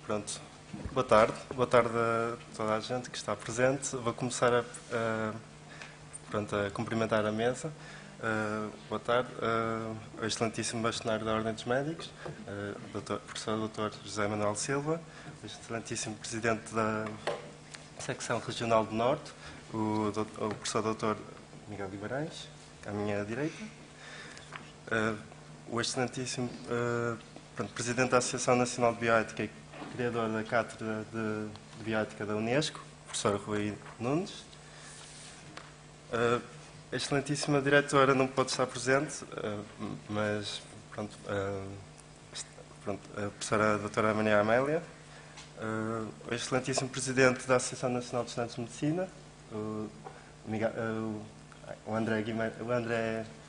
Pronto. Boa tarde a toda a gente que está presente. Vou começar a cumprimentar a mesa. Boa tarde ao excelentíssimo bastonário da Ordem dos Médicos, professor Dr. José Manuel Silva, o excelentíssimo presidente da secção regional do Norte, o professor Dr. Miguel Guimarães, à minha direita, o excelentíssimo presidente da Associação Nacional de Bioética e criador da Cátedra de Bioética da Unesco, professor Rui Nunes. A excelentíssima diretora não pode estar presente, mas a professora doutora Maria Amélia, o excelentíssimo presidente da Associação Nacional de Estudantes de Medicina, o André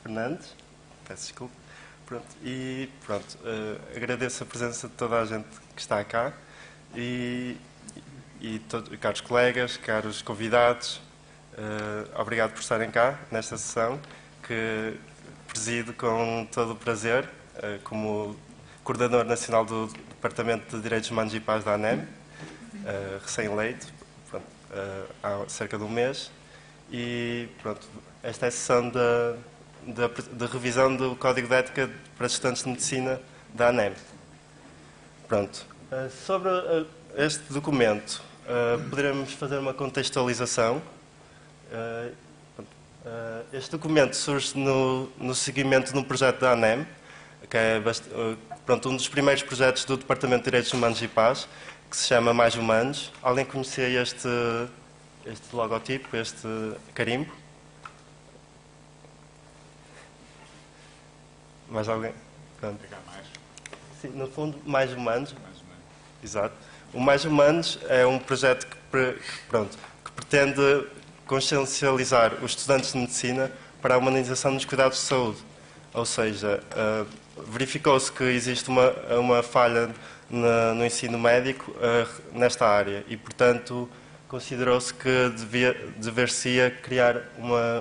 Fernandes, peço desculpa. Agradeço a presença de toda a gente que está cá e caros colegas, caros convidados, obrigado por estarem cá nesta sessão que presido com todo o prazer como coordenador nacional do Departamento de Direitos Humanos e Paz da ANEM, recém-eleito há cerca de um mês, e esta é a sessão de revisão do Código de Ética para estudantes de Medicina da ANEM. Sobre este documento, poderemos fazer uma contextualização. Este documento surge no seguimento de um projeto da ANEM, que é um dos primeiros projetos do Departamento de Direitos Humanos e Paz, que se chama Mais Humanos. Alguém conhecia este logotipo, este carimbo? Mais alguém? Pronto. Sim, no fundo, Mais Humanos. Exato. O Mais Humanos é um projeto que pretende consciencializar os estudantes de medicina para a humanização dos cuidados de saúde. Ou seja, verificou-se que existe uma falha no ensino médico nesta área e, portanto, considerou-se que dever-se-ia criar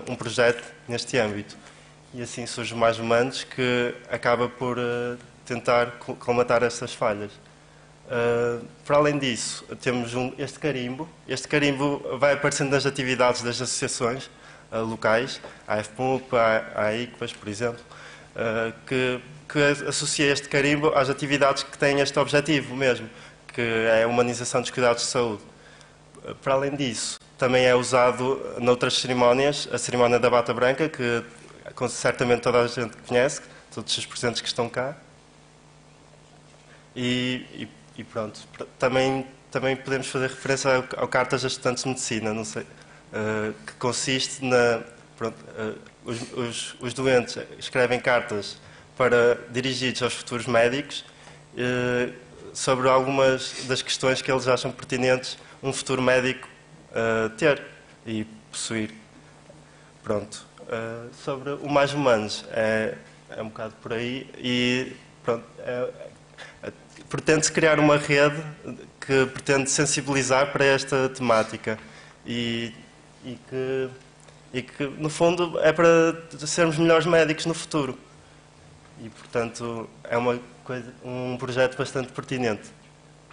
um projeto neste âmbito. E assim surge o Mais Humanos, que acaba por tentar colmatar estas falhas. Para além disso, temos este carimbo. Este carimbo vai aparecendo nas atividades das associações locais, a AFPUP, a ICPAS, por exemplo, que associa este carimbo às atividades que têm este objetivo mesmo, que é a humanização dos cuidados de saúde. Para além disso, também é usado noutras cerimónias, a cerimónia da bata branca, que certamente toda a gente conhece, todos os presentes que estão cá. E também podemos fazer referência ao Cartas a Estudantes de Medicina, não sei, que consiste os doentes escrevem cartas dirigidas aos futuros médicos sobre algumas das questões que eles acham pertinentes um futuro médico ter e possuir. Sobre o Mais Humanos, é um bocado por aí e pretende-se criar uma rede que pretende sensibilizar para esta temática e que, no fundo, é para sermos melhores médicos no futuro. E, portanto, é um projeto bastante pertinente.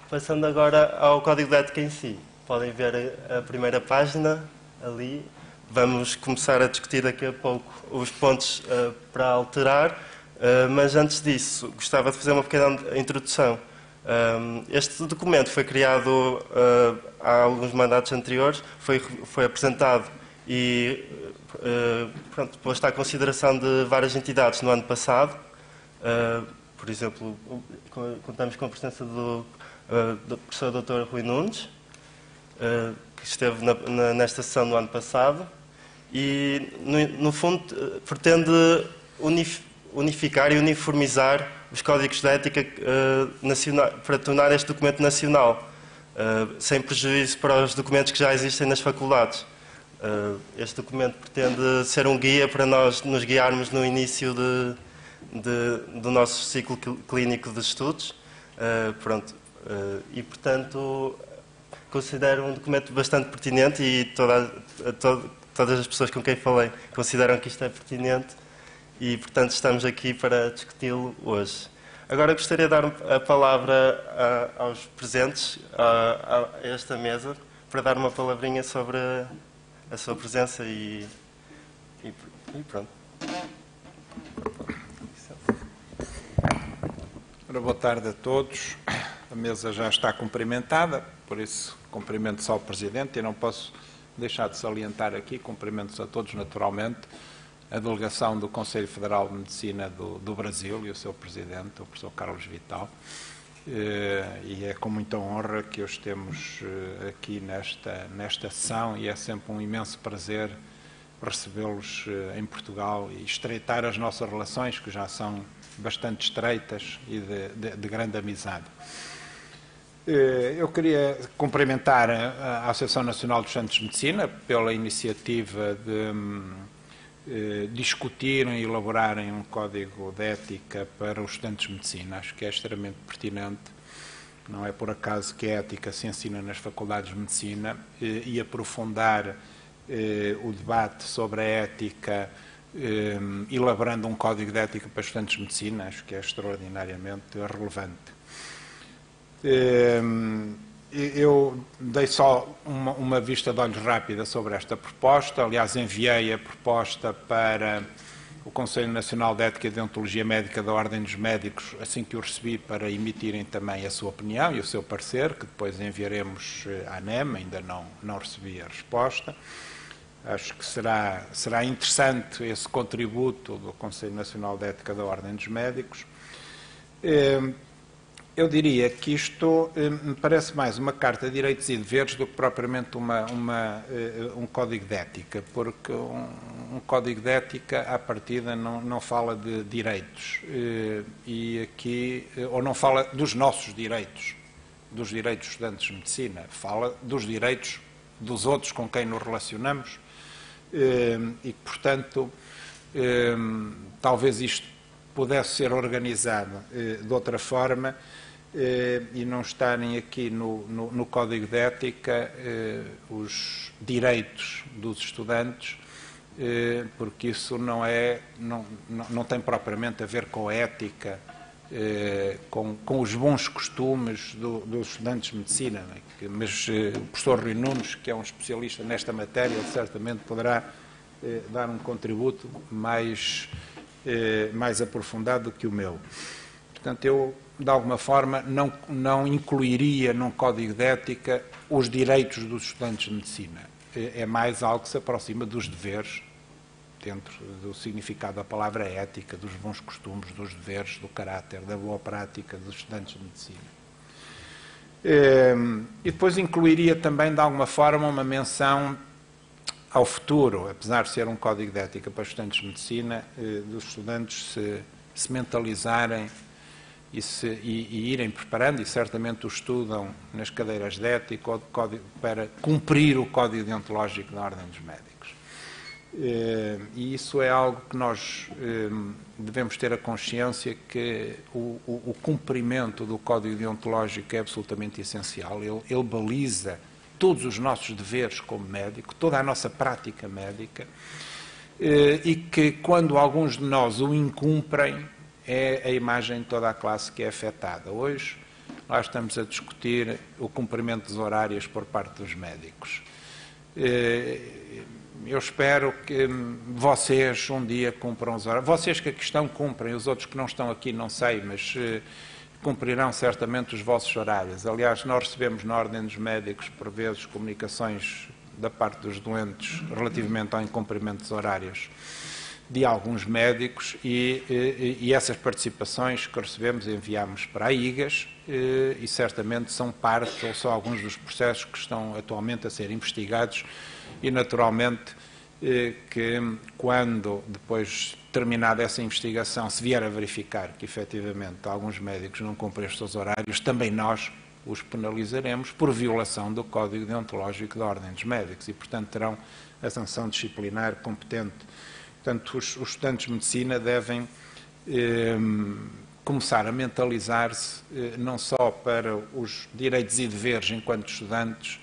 Passando agora ao Código de Ética em si. Podem ver a primeira página ali. Vamos começar a discutir daqui a pouco os pontos para alterar, mas antes disso gostava de fazer uma pequena introdução. Este documento foi criado há alguns mandatos anteriores, foi apresentado e posto à consideração de várias entidades no ano passado. Por exemplo, contamos com a presença do professor Dr. Rui Nunes, que esteve nesta sessão no ano passado. E, no fundo, pretende unificar e uniformizar os códigos de ética nacional, para tornar este documento nacional, sem prejuízo para os documentos que já existem nas faculdades. Este documento pretende ser um guia para nós nos guiarmos no início do nosso ciclo clínico de estudos. E, portanto, considero um documento bastante pertinente e todas as pessoas com quem falei consideram que isto é pertinente e, portanto, estamos aqui para discuti-lo hoje. Agora gostaria de dar a palavra aos presentes a esta mesa para dar uma palavrinha sobre a sua presença e pronto. Boa tarde a todos. A mesa já está cumprimentada, por isso cumprimento só o Presidente e não posso deixar de salientar aqui, cumprimentos a todos naturalmente, a delegação do Conselho Federal de Medicina do Brasil e o seu Presidente, o professor Carlos Vital. E é com muita honra que os temos aqui nesta sessão e é sempre um imenso prazer recebê-los em Portugal e estreitar as nossas relações, que já são bastante estreitas e de grande amizade. Eu queria cumprimentar a Associação Nacional dos Estudantes de Medicina pela iniciativa de discutirem e elaborarem um código de ética para os estudantes de medicina. Acho que é extremamente pertinente. Não é por acaso que a ética se ensina nas faculdades de medicina e aprofundar o debate sobre a ética, elaborando um código de ética para estudantes de medicina, acho que é extraordinariamente relevante. Eu dei só uma vista de olhos rápida sobre esta proposta. Aliás, enviei a proposta para o Conselho Nacional de Ética e Deontologia Médica da Ordem dos Médicos, assim que o recebi, para emitirem também a sua opinião e o seu parecer, que depois enviaremos à ANEM, ainda não recebi a resposta. Acho que será interessante esse contributo do Conselho Nacional de Ética da Ordem dos Médicos. Eu diria que isto me parece mais uma carta de direitos e deveres do que propriamente um código de ética, porque um código de ética, à partida, não fala de direitos, ou não fala dos nossos direitos, dos direitos dos estudantes de medicina, fala dos direitos dos outros com quem nos relacionamos e, portanto, talvez isto pudesse ser organizado de outra forma e não estarem aqui no Código de Ética os direitos dos estudantes, porque isso não tem propriamente a ver com a ética, com os bons costumes dos estudantes de medicina. Mas o professor Rui Nunes, que é um especialista nesta matéria, ele certamente poderá dar um contributo mais aprofundado do que o meu. Portanto, eu, de alguma forma, não incluiria num código de ética os direitos dos estudantes de medicina. É mais algo que se aproxima dos deveres, dentro do significado da palavra ética, dos bons costumes, dos deveres, do caráter, da boa prática dos estudantes de medicina. E depois incluiria também, de alguma forma, uma menção ao futuro, apesar de ser um código de ética para estudantes de medicina, dos estudantes se mentalizarem e irem preparando, e certamente o estudam nas cadeiras de ética para cumprir o código deontológico da Ordem dos Médicos. E isso é algo que nós devemos ter a consciência que o cumprimento do código deontológico é absolutamente essencial. Ele baliza todos os nossos deveres como médico, toda a nossa prática médica, e que quando alguns de nós o incumprem, é a imagem de toda a classe que é afetada. Hoje nós estamos a discutir o cumprimento dos horários por parte dos médicos. Eu espero que vocês um dia cumpram os horários. Vocês que aqui estão cumprem, os outros que não estão aqui não sei, mas cumprirão certamente os vossos horários. Aliás, nós recebemos na Ordem dos Médicos, por vezes, comunicações da parte dos doentes relativamente ao incumprimento dos horários de alguns médicos e essas participações que recebemos enviamos para a IGAS e certamente são parte ou são alguns dos processos que estão atualmente a ser investigados e naturalmente que quando depois terminada essa investigação se vier a verificar que efetivamente alguns médicos não cumprem os seus horários, também nós os penalizaremos por violação do Código Deontológico da Ordem dos Médicos e portanto terão a sanção disciplinar competente. Portanto, os estudantes de medicina devem começar a mentalizar-se não só para os direitos e deveres enquanto estudantes,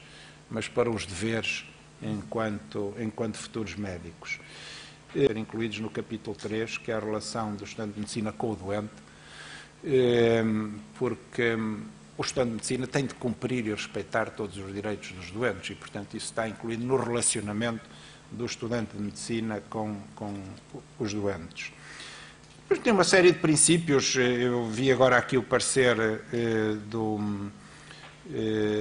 mas para os deveres enquanto futuros médicos. Ser incluídos no capítulo 3, que é a relação do estudante de medicina com o doente, porque o estudante de medicina tem de cumprir e respeitar todos os direitos dos doentes e, portanto, isso está incluído no relacionamento do estudante de medicina com os doentes. Depois tem uma série de princípios, eu vi agora aqui o parecer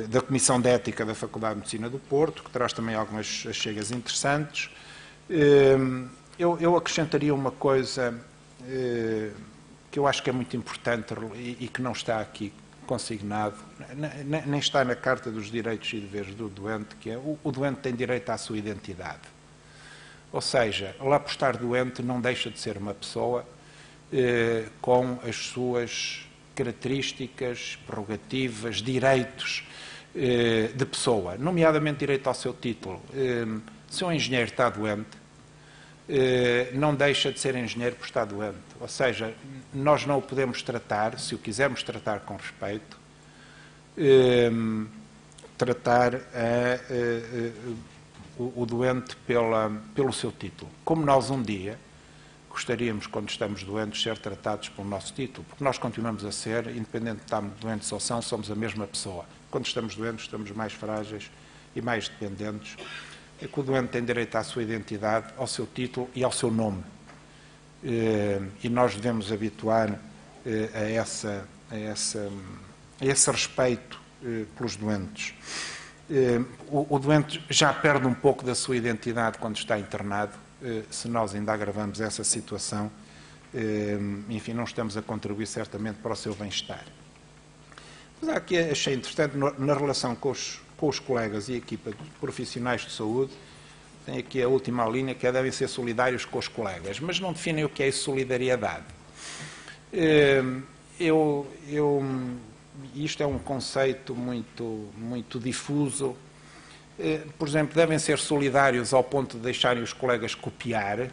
da Comissão de Ética da Faculdade de Medicina do Porto, que traz também algumas chegas interessantes. Eu acrescentaria uma coisa que eu acho que é muito importante e que não está aqui consignado, nem está na Carta dos Direitos e Deveres do Doente, que é o doente tem direito à sua identidade. Ou seja, lá por estar doente não deixa de ser uma pessoa com as suas características, prerrogativas, direitos de pessoa, nomeadamente direito ao seu título. Se um engenheiro está doente, não deixa de ser engenheiro por estar doente. Ou seja, nós não o podemos tratar, se o quisermos tratar com respeito, tratar o doente pelo seu título. Como nós um dia gostaríamos, quando estamos doentes, ser tratados pelo nosso título, porque nós continuamos a ser, independente de estarmos doentes ou não, somos a mesma pessoa. Quando estamos doentes, estamos mais frágeis e mais dependentes. É que o doente tem direito à sua identidade, ao seu título e ao seu nome. E nós devemos habituar a esse respeito pelos doentes. O doente já perde um pouco da sua identidade quando está internado. Se nós ainda agravamos essa situação, enfim, não estamos a contribuir certamente para o seu bem-estar. Mas aqui achei interessante, na relação com os colegas e a equipa de profissionais de saúde, tem aqui a última linha, que é devem ser solidários com os colegas, mas não definem o que é solidariedade. Isto é um conceito muito difuso. Por exemplo, devem ser solidários ao ponto de deixarem os colegas copiar,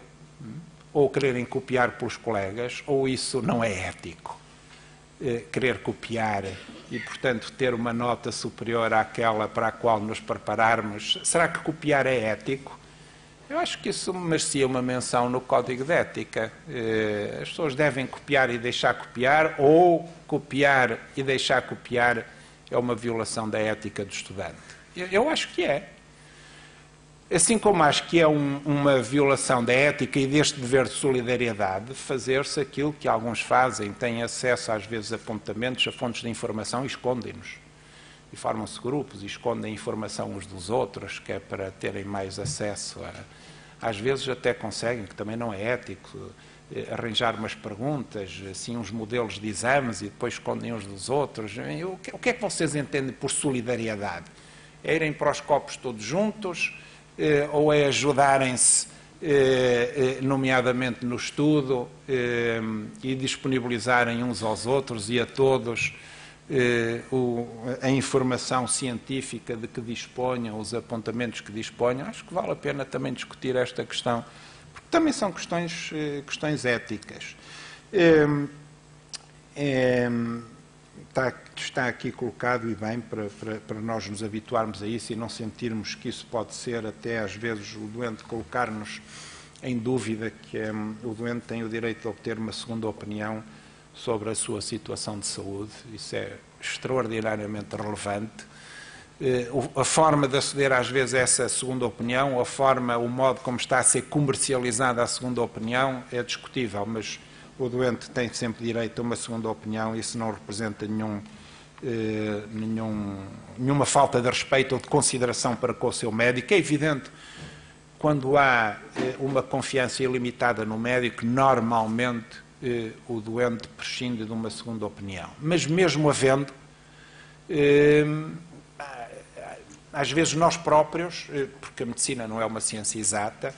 ou quererem copiar pelos colegas, ou isso não é ético. Querer copiar e, portanto, ter uma nota superior àquela para a qual nos prepararmos. Será que copiar é ético? Eu acho que isso merecia uma menção no Código de Ética. As pessoas devem copiar e deixar copiar, ou copiar e deixar copiar é uma violação da ética do estudante. Eu acho que é. Assim como acho que é uma violação da ética e deste dever de solidariedade, fazer-se aquilo que alguns fazem, têm acesso às vezes a apontamentos, a fontes de informação e escondem-nos. E formam-se grupos e escondem informação uns dos outros, que é para terem mais acesso às vezes até conseguem, que também não é ético, arranjar umas perguntas, assim, uns modelos de exames e depois escondem uns dos outros. O que é que vocês entendem por solidariedade? É irem para os copos todos juntos, ou é ajudarem-se, nomeadamente no estudo, e disponibilizarem uns aos outros e a todos a informação científica de que disponham, os apontamentos que disponham? Acho que vale a pena também discutir esta questão, porque também são questões éticas. Está aqui colocado, e bem, para nós nos habituarmos a isso e não sentirmos que isso pode ser, até às vezes, o doente colocar-nos em dúvida, que o doente tem o direito de obter uma segunda opinião sobre a sua situação de saúde. Isso é extraordinariamente relevante. A forma de aceder às vezes a essa segunda opinião, o modo como está a ser comercializada a segunda opinião é discutível, mas o doente tem sempre direito a uma segunda opinião e isso não representa nenhuma falta de respeito ou de consideração para com o seu médico. É evidente, quando há uma confiança ilimitada no médico, normalmente o doente prescinde de uma segunda opinião. Mas mesmo havendo, às vezes nós próprios, porque a medicina não é uma ciência exata,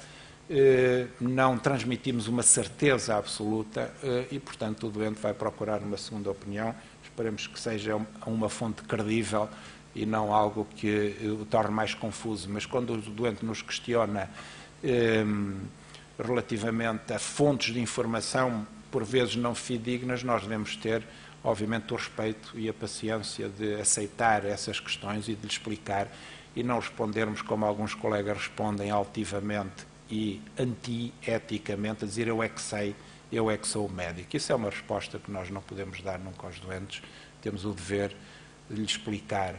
não transmitimos uma certeza absoluta e, portanto, o doente vai procurar uma segunda opinião. Esperemos que seja uma fonte credível e não algo que o torne mais confuso. Mas quando o doente nos questiona relativamente a fontes de informação, por vezes não fidedignas, nós devemos ter, obviamente, o respeito e a paciência de aceitar essas questões e de lhe explicar e não respondermos como alguns colegas respondem altivamente e anti-eticamente, a dizer eu é que sei eu é que sou o médico. Isso é uma resposta que nós não podemos dar nunca aos doentes. Temos o dever de lhes explicar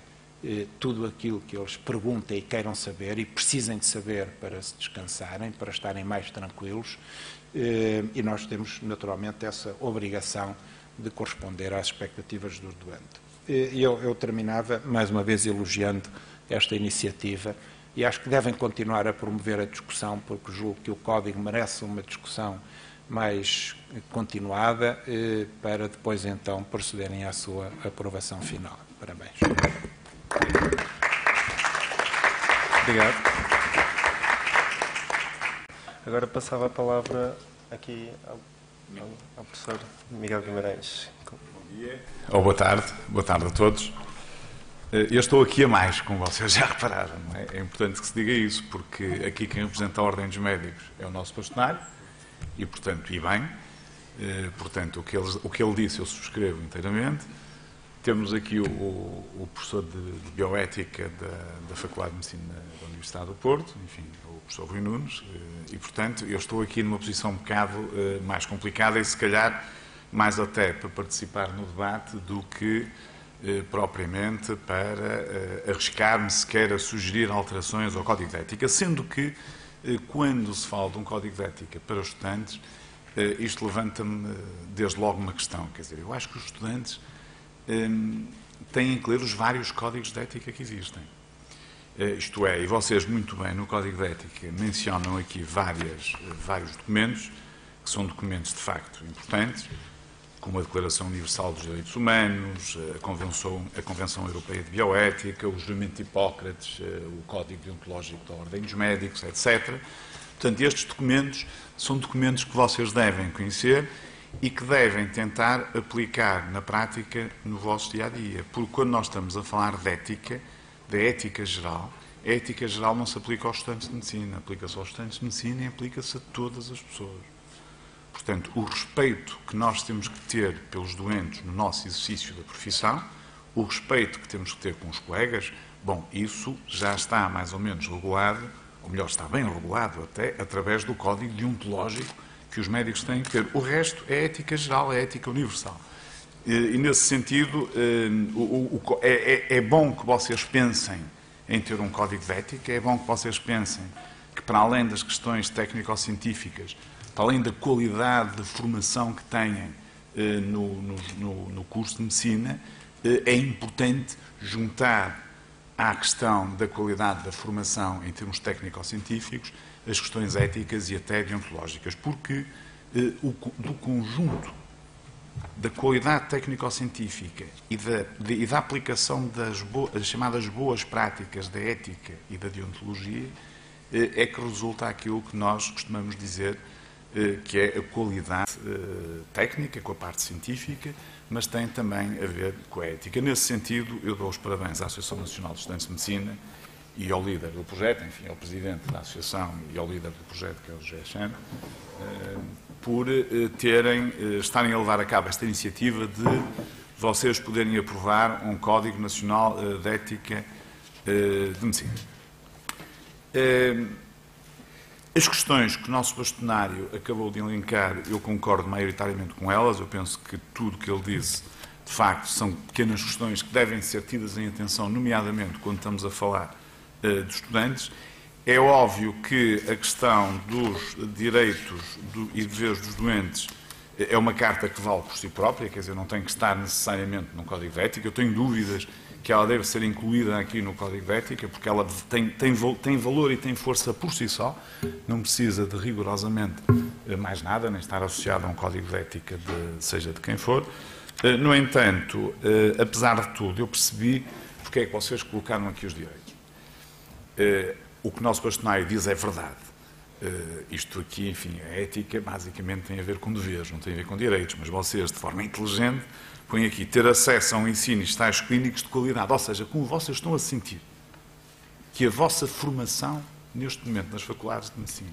tudo aquilo que eles perguntem e queiram saber e precisem de saber para se descansarem, para estarem mais tranquilos, e nós temos naturalmente essa obrigação de corresponder às expectativas do doente. Eu terminava mais uma vez elogiando esta iniciativa e acho que devem continuar a promover a discussão, porque julgo que o Código merece uma discussão mais continuada para depois então procederem à sua aprovação final. Parabéns. Obrigado. Agora passava a palavra aqui ao professor Miguel Guimarães. Bom dia. Ou boa tarde a todos. Eu estou aqui a mais, como vocês já repararam, não é? É importante que se diga isso, porque aqui quem representa a Ordem dos Médicos é o nosso bastonário, e portanto, e bem, portanto, o que ele disse eu subscrevo inteiramente. Temos aqui o professor de Bioética da Faculdade de Medicina da Universidade do Porto, enfim, o professor Rui Nunes, e portanto eu estou aqui numa posição um bocado mais complicada e se calhar mais até para participar no debate do que propriamente para arriscar-me sequer a sugerir alterações ao Código de Ética, sendo que quando se fala de um Código de Ética para os estudantes, isto levanta-me desde logo uma questão, quer dizer, eu acho que os estudantes têm que ler os vários códigos de ética que existem. Isto é, e vocês muito bem no Código de Ética mencionam aqui vários documentos, que são documentos de facto importantes, como a Declaração Universal dos Direitos Humanos, a Convenção Europeia de Bioética, o Juramento de Hipócrates, o Código Deontológico da Ordem dos Médicos, etc. Portanto, estes documentos são documentos que vocês devem conhecer e que devem tentar aplicar na prática no vosso dia-a-dia. Porque quando nós estamos a falar de ética, da ética geral, a ética geral não se aplica aos estudantes de medicina, aplica-se aos estudantes de medicina e aplica-se a todas as pessoas. Portanto, o respeito que nós temos que ter pelos doentes no nosso exercício da profissão, o respeito que temos que ter com os colegas, bom, isso já está mais ou menos regulado, ou melhor, está bem regulado até, através do Código Deontológico que os médicos têm que ter. O resto é ética geral, é ética universal. E nesse sentido, é bom que vocês pensem em ter um código de ética, é bom que vocês pensem que, para além das questões técnico-científicas, para além da qualidade de formação que têm no curso de medicina, é importante juntar à questão da qualidade da formação em termos técnico-científicos as questões éticas e até deontológicas, porque do conjunto da qualidade técnico-científica e da aplicação das chamadas boas práticas da ética e da deontologia é que resulta aquilo que nós costumamos dizer que é a qualidade técnica com a parte científica, mas tem também a ver com a ética. Nesse sentido, eu dou os parabéns à Associação Nacional de Estudantes de Medicina e ao líder do projeto, enfim, ao presidente da Associação e ao líder do projeto, que é o José Chame, por estarem a levar a cabo esta iniciativa de vocês poderem aprovar um Código Nacional de Ética de Medicina. As questões que o nosso bastonário acabou de elencar, eu concordo maioritariamente com elas. Eu penso que tudo o que ele disse, de facto, são pequenas questões que devem ser tidas em atenção, nomeadamente quando estamos a falar dos estudantes. É óbvio que a questão dos direitos e deveres dos doentes é uma carta que vale por si própria, quer dizer, não tem que estar necessariamente no Código de Ética. Eu tenho dúvidas que ela deve ser incluída aqui no Código de Ética, porque ela tem valor e tem força por si só, não precisa de rigorosamente mais nada, nem estar associada a um Código de Ética, seja de quem for. No entanto, apesar de tudo, eu percebi porque é que vocês colocaram aqui os direitos. O que o nosso bastonário diz é verdade. Isto aqui, enfim, a ética basicamente tem a ver com deveres, não tem a ver com direitos, mas vocês, de forma inteligente, põem aqui ter acesso a um ensino e estágios clínicos de qualidade, ou seja, como vocês estão a sentir que a vossa formação, neste momento, nas faculdades de medicina,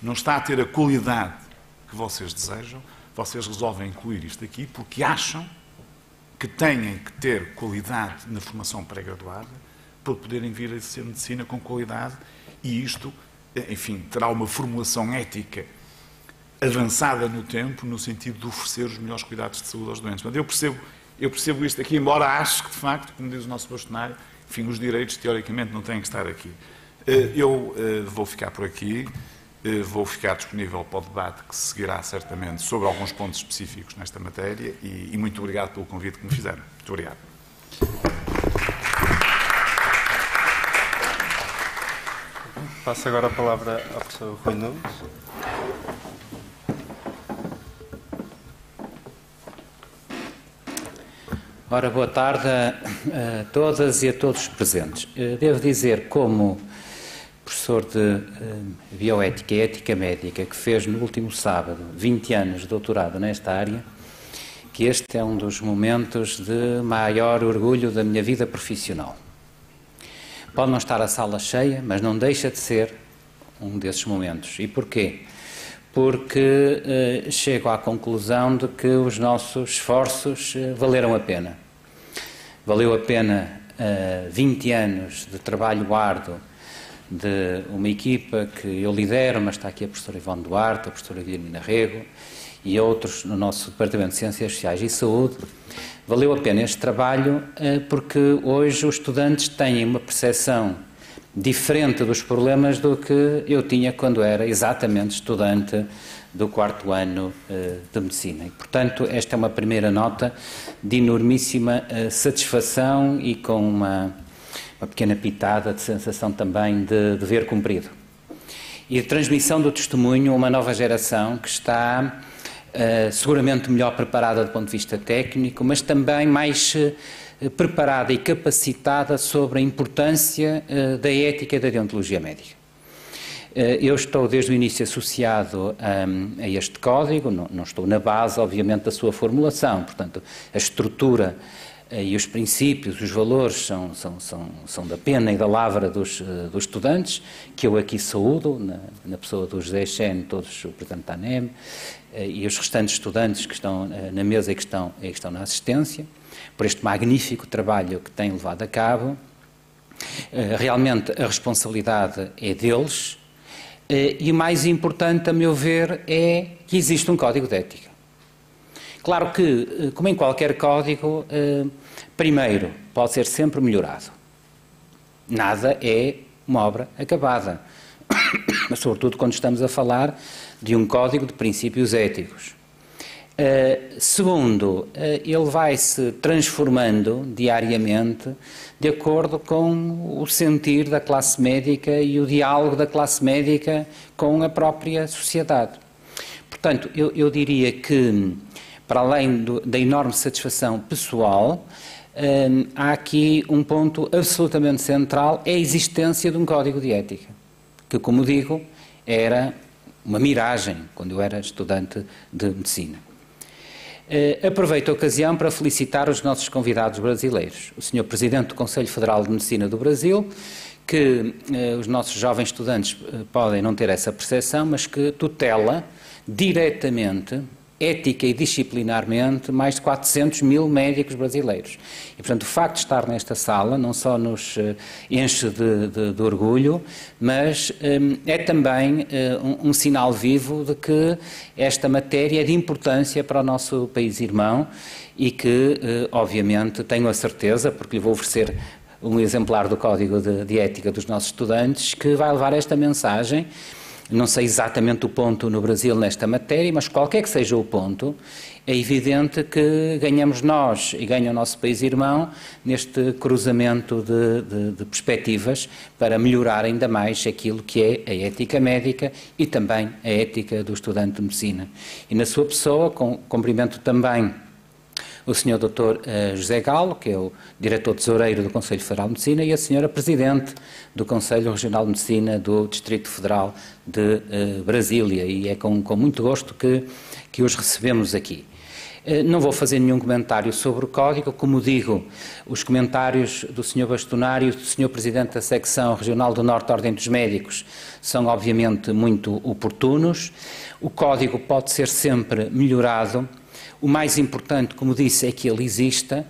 não está a ter a qualidade que vocês desejam, vocês resolvem incluir isto aqui porque acham que têm que ter qualidade na formação pré-graduada para poderem vir a ser medicina com qualidade, e isto, enfim, terá uma formulação ética avançada no tempo, no sentido de oferecer os melhores cuidados de saúde aos doentes. Portanto, eu percebo isto aqui, embora acho que, de facto, como diz o nosso bastonário, enfim, os direitos, teoricamente, não têm que estar aqui. Eu vou ficar por aqui, vou ficar disponível para o debate que se seguirá, certamente, sobre alguns pontos específicos nesta matéria e muito obrigado pelo convite que me fizeram. Muito obrigado. Passo agora a palavra ao professor Rui Nunes. Ora, boa tarde a todas e a todos os presentes. Devo dizer, como professor de Bioética e Ética Médica, que fez no último sábado 20 anos de doutorado nesta área, que este é um dos momentos de maior orgulho da minha vida profissional. Pode não estar a sala cheia, mas não deixa de ser um desses momentos. E porquê? Porque chego à conclusão de que os nossos esforços valeram a pena. Valeu a pena 20 anos de trabalho árduo de uma equipa que eu lidero, mas está aqui a professora Ivone Duarte, a professora Guilhermina Rego e outros no nosso Departamento de Ciências Sociais e Saúde. Valeu a pena este trabalho porque hoje os estudantes têm uma percepção diferente dos problemas do que eu tinha quando era exatamente estudante do 4º ano de Medicina. E, portanto, esta é uma primeira nota de enormíssima satisfação e com uma pequena pitada de sensação também de dever cumprido. E de transmissão do testemunho a uma nova geração que está seguramente melhor preparada do ponto de vista técnico, mas também mais preparada e capacitada sobre a importância da ética e da deontologia médica. Eu estou desde o início associado a este código, não estou na base, obviamente, da sua formulação, portanto, a estrutura e os princípios, os valores são da pena e da lavra dos estudantes, que eu aqui saúdo, na pessoa do José Chen, todos o Presidente da ANEM, e os restantes estudantes que estão na mesa e que estão na assistência, por este magnífico trabalho que têm levado a cabo. Realmente a responsabilidade é deles e o mais importante, a meu ver, é que existe um código de ética. Claro que, como em qualquer código, primeiro, pode ser sempre melhorado. Nada é uma obra acabada, mas sobretudo quando estamos a falar de um código de princípios éticos. Segundo, ele vai-se transformando diariamente de acordo com o sentir da classe médica e o diálogo da classe médica com a própria sociedade. Portanto, eu diria que, para além da enorme satisfação pessoal, há aqui um ponto absolutamente central, é a existência de um código de ética, que, como digo, era uma miragem quando eu era estudante de medicina. Aproveito a ocasião para felicitar os nossos convidados brasileiros, o Sr. Presidente do Conselho Federal de Medicina do Brasil, que os nossos jovens estudantes podem não ter essa percepção, mas que tutela diretamente, ética e disciplinarmente, mais de 400 mil médicos brasileiros. E, portanto, o facto de estar nesta sala não só nos enche de orgulho, mas é também um sinal vivo de que esta matéria é de importância para o nosso país irmão e que, obviamente, tenho a certeza, porque lhe vou oferecer um exemplar do Código de Ética dos nossos estudantes, que vai levar esta mensagem. Não sei exatamente o ponto no Brasil nesta matéria, mas qualquer que seja o ponto, é evidente que ganhamos nós e ganha o nosso país irmão neste cruzamento de perspectivas para melhorar ainda mais aquilo que é a ética médica e também a ética do estudante de medicina. E na sua pessoa, cumprimento também o Sr. Dr. José Galo, que é o Diretor-Tesoureiro do Conselho Federal de Medicina, e a Sra. Presidente do Conselho Regional de Medicina do Distrito Federal de Brasília, e é com muito gosto que os recebemos aqui. Não vou fazer nenhum comentário sobre o Código, como digo, os comentários do Sr. Bastonário e do Sr. Presidente da Secção Regional do Norte da Ordem dos Médicos são obviamente muito oportunos. O Código pode ser sempre melhorado. O mais importante, como disse, é que ele exista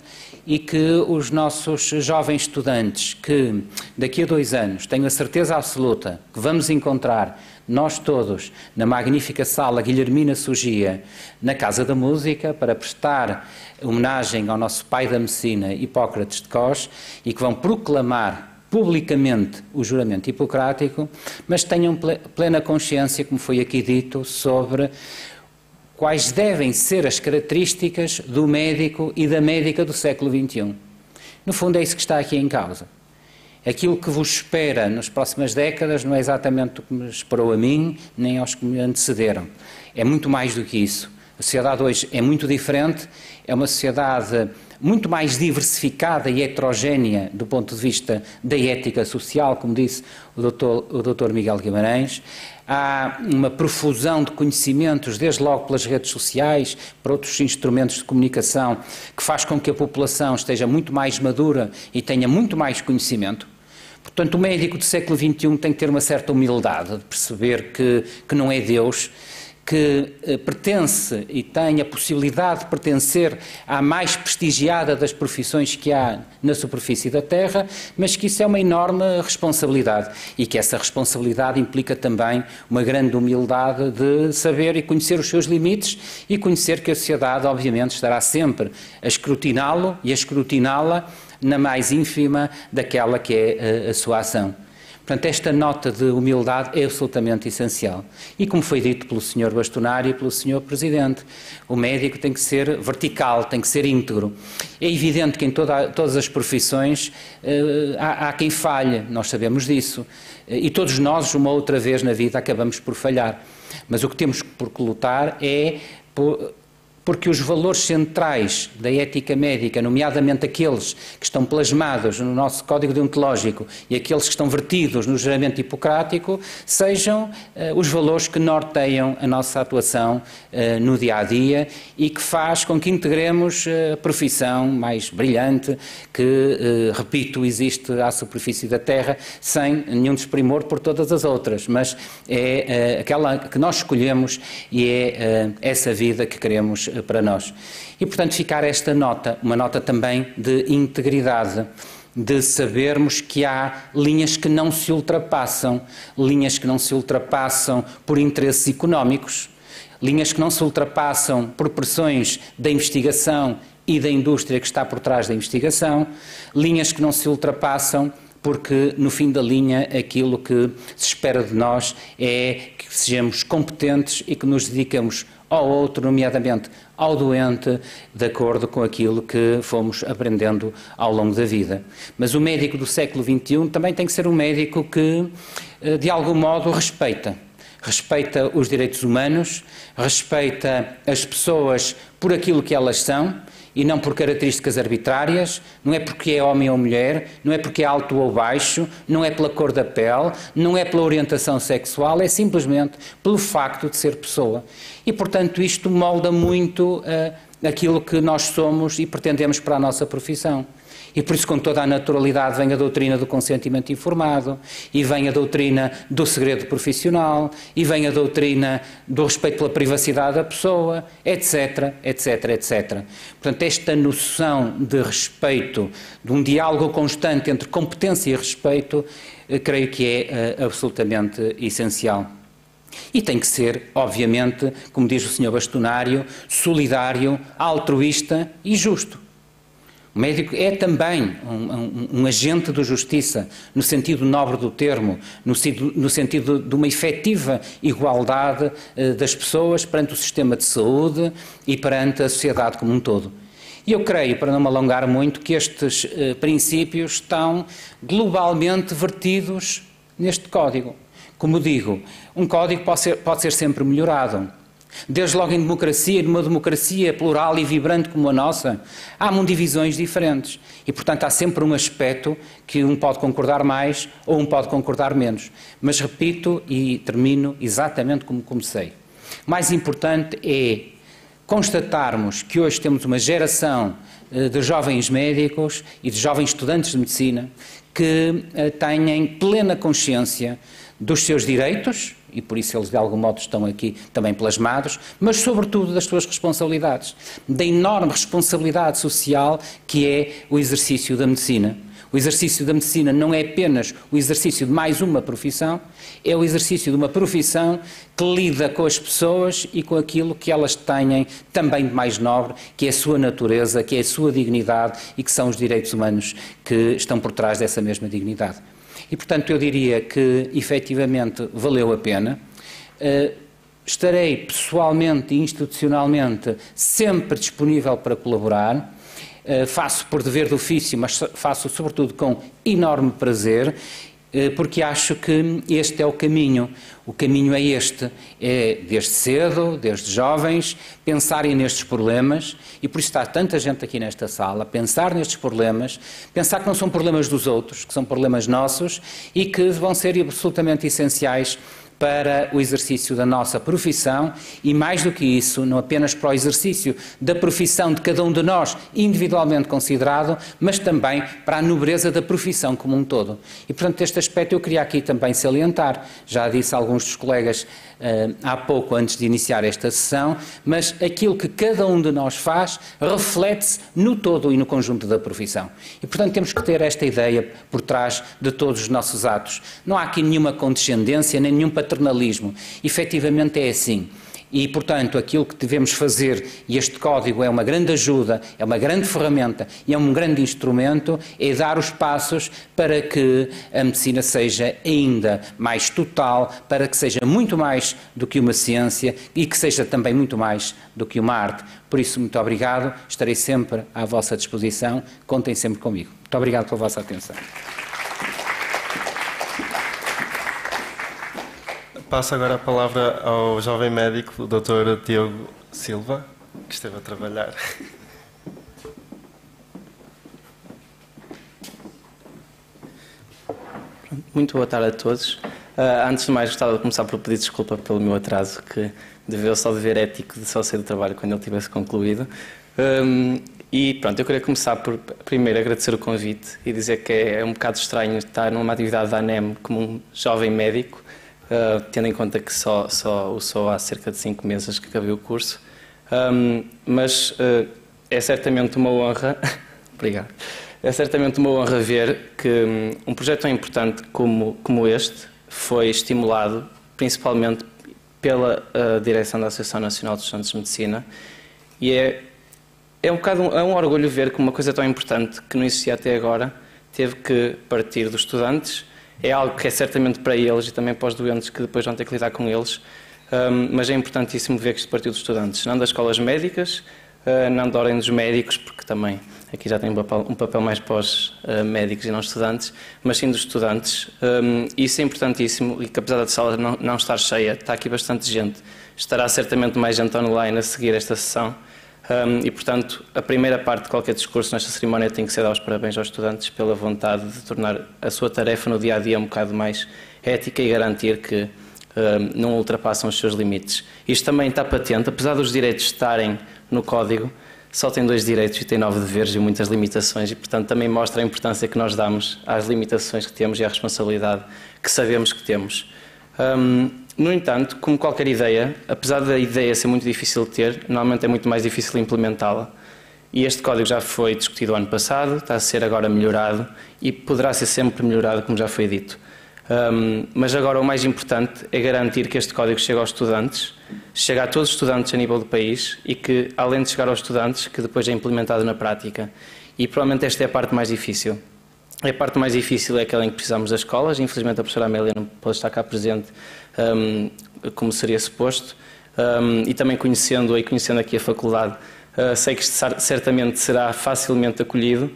e que os nossos jovens estudantes, que daqui a 2 anos, tenho a certeza absoluta que vamos encontrar nós todos na magnífica sala Guilhermina Sugia, na Casa da Música, para prestar homenagem ao nosso pai da medicina, Hipócrates de Cós, e que vão proclamar publicamente o juramento hipocrático, mas tenham plena consciência, como foi aqui dito, sobre quais devem ser as características do médico e da médica do século XXI. No fundo é isso que está aqui em causa. Aquilo que vos espera nas próximas décadas não é exatamente o que me esperou a mim, nem aos que me antecederam. É muito mais do que isso. A sociedade hoje é muito diferente, é uma sociedade muito mais diversificada e heterogénea do ponto de vista da ética social, como disse o Dr. Miguel Guimarães. Há uma profusão de conhecimentos, desde logo pelas redes sociais, para outros instrumentos de comunicação, que faz com que a população esteja muito mais madura e tenha muito mais conhecimento. Portanto, o médico do século XXI tem que ter uma certa humildade de perceber que não é Deus, que pertence e tem a possibilidade de pertencer à mais prestigiada das profissões que há na superfície da Terra, mas que isso é uma enorme responsabilidade e que essa responsabilidade implica também uma grande humildade de saber e conhecer os seus limites e conhecer que a sociedade, obviamente, estará sempre a escrutiná-lo e a escrutiná-la na mais ínfima daquela que é a sua ação. Portanto, esta nota de humildade é absolutamente essencial. E como foi dito pelo Sr. Bastonário e pelo Sr. Presidente, o médico tem que ser vertical, tem que ser íntegro. É evidente que em todas as profissões há quem falhe, nós sabemos disso. E todos nós, uma outra vez na vida, acabamos por falhar. Mas o que temos por lutar é porque os valores centrais da ética médica, nomeadamente aqueles que estão plasmados no nosso Código Deontológico e aqueles que estão vertidos no juramento hipocrático, sejam os valores que norteiam a nossa atuação no dia-a-dia e que faz com que integremos a profissão mais brilhante que, repito, existe à superfície da Terra, sem nenhum desprimor por todas as outras, mas é aquela que nós escolhemos e é essa vida que queremos para nós. E, portanto, ficar esta nota, uma nota também de integridade, de sabermos que há linhas que não se ultrapassam, linhas que não se ultrapassam por interesses económicos, linhas que não se ultrapassam por pressões da investigação e da indústria que está por trás da investigação, linhas que não se ultrapassam porque, no fim da linha, aquilo que se espera de nós é que sejamos competentes e que nos dediquemos ao outro, nomeadamente ao doente, de acordo com aquilo que fomos aprendendo ao longo da vida. Mas o médico do século XXI também tem que ser um médico que, de algum modo, respeita os direitos humanos, respeita as pessoas por aquilo que elas são, e não por características arbitrárias, não é porque é homem ou mulher, não é porque é alto ou baixo, não é pela cor da pele, não é pela orientação sexual, é simplesmente pelo facto de ser pessoa. E, portanto, isto molda muito aquilo que nós somos e pretendemos para a nossa profissão. E por isso, com toda a naturalidade, vem a doutrina do consentimento informado, e vem a doutrina do segredo profissional, e vem a doutrina do respeito pela privacidade da pessoa, etc, etc, etc. Portanto, esta noção de respeito, de um diálogo constante entre competência e respeito, creio que é absolutamente essencial. E tem que ser, obviamente, como diz o Sr. Bastonário, solidário, altruísta e justo. O médico é também um agente de justiça, no sentido nobre do termo, no sentido de uma efetiva igualdade das pessoas perante o sistema de saúde e perante a sociedade como um todo. E eu creio, para não me alongar muito, que estes princípios estão globalmente vertidos neste código. Como digo, um código pode ser sempre melhorado. Desde logo em democracia, numa democracia plural e vibrante como a nossa, há divisões diferentes e, portanto, há sempre um aspecto que um pode concordar mais ou um pode concordar menos. Mas repito e termino exatamente como comecei. O mais importante é constatarmos que hoje temos uma geração de jovens médicos e de jovens estudantes de medicina que têm plena consciência dos seus direitos e por isso eles de algum modo estão aqui também plasmados, mas sobretudo das suas responsabilidades, da enorme responsabilidade social que é o exercício da medicina. O exercício da medicina não é apenas o exercício de mais uma profissão, é o exercício de uma profissão que lida com as pessoas e com aquilo que elas têm também de mais nobre, que é a sua natureza, que é a sua dignidade e que são os direitos humanos que estão por trás dessa mesma dignidade. E, portanto, eu diria que, efetivamente, valeu a pena. Estarei pessoalmente e institucionalmente sempre disponível para colaborar. Faço por dever de ofício, mas faço sobretudo com enorme prazer, porque acho que este é o caminho. O caminho é este, é desde cedo, desde jovens, pensarem nestes problemas, e por isso está tanta gente aqui nesta sala, pensar nestes problemas, pensar que não são problemas dos outros, que são problemas nossos e que vão ser absolutamente essenciais para o exercício da nossa profissão e, mais do que isso, não apenas para o exercício da profissão de cada um de nós, individualmente considerado, mas também para a nobreza da profissão como um todo. E, portanto, este aspecto eu queria aqui também salientar. Já disse a alguns dos colegas há pouco, antes de iniciar esta sessão, mas aquilo que cada um de nós faz reflete-se no todo e no conjunto da profissão. E, portanto, temos que ter esta ideia por trás de todos os nossos atos. Não há aqui nenhuma condescendência, nem nenhum paternalismo. Efetivamente é assim. E, portanto, aquilo que devemos fazer, e este código é uma grande ajuda, é uma grande ferramenta e é um grande instrumento, é dar os passos para que a medicina seja ainda mais total, para que seja muito mais do que uma ciência e que seja também muito mais do que uma arte. Por isso, muito obrigado, estarei sempre à vossa disposição, contem sempre comigo. Muito obrigado pela vossa atenção. Passo agora a palavra ao jovem médico, o Dr. Diogo Silva, que esteve a trabalhar. Muito boa tarde a todos. Antes de mais, gostava de começar por pedir desculpa pelo meu atraso, que deveu só dever ético de só sair do trabalho quando ele tivesse concluído. E pronto, eu queria começar por primeiro agradecer o convite e dizer que é um bocado estranho estar numa atividade da ANEM como um jovem médico, tendo em conta que só o sou há cerca de 5 meses que acabei o curso, mas é certamente uma honra, obrigado, é certamente uma honra ver que um projeto tão importante como este foi estimulado principalmente pela direção da Associação Nacional dos Estudantes de Medicina, e é um orgulho ver que uma coisa tão importante que não existia até agora teve que partir dos estudantes. É algo que é certamente para eles e também para os doentes que depois vão ter que lidar com eles, mas é importantíssimo ver que isto partiu dos estudantes, não das escolas médicas, não da ordem dos médicos, porque também aqui já tem um papel mais para os médicos e não os estudantes, mas sim dos estudantes. Isso é importantíssimo e que apesar da sala não estar cheia, está aqui bastante gente, estará certamente mais gente online a seguir esta sessão. E, portanto, a primeira parte de qualquer discurso nesta cerimónia tem que ser dar os parabéns aos estudantes pela vontade de tornar a sua tarefa no dia-a-dia um bocado mais ética e garantir que não ultrapassam os seus limites. Isto também está patente, apesar dos direitos estarem no Código, só tem 2 direitos e tem 9 deveres e muitas limitações e, portanto, também mostra a importância que nós damos às limitações que temos e à responsabilidade que sabemos que temos. No entanto, como qualquer ideia, apesar da ideia ser muito difícil de ter, normalmente é muito mais difícil implementá-la. E este código já foi discutido ano passado, está a ser agora melhorado e poderá ser sempre melhorado, como já foi dito. Mas agora o mais importante é garantir que este código chegue aos estudantes, chegue a todos os estudantes a nível do país e que, além de chegar aos estudantes, que depois é implementado na prática. E provavelmente esta é a parte mais difícil. A parte mais difícil é aquela em que precisamos das escolas. Infelizmente a professora Amélia não pode estar cá presente como seria suposto. E também conhecendo-a e conhecendo aqui a faculdade, sei que isto certamente será facilmente acolhido.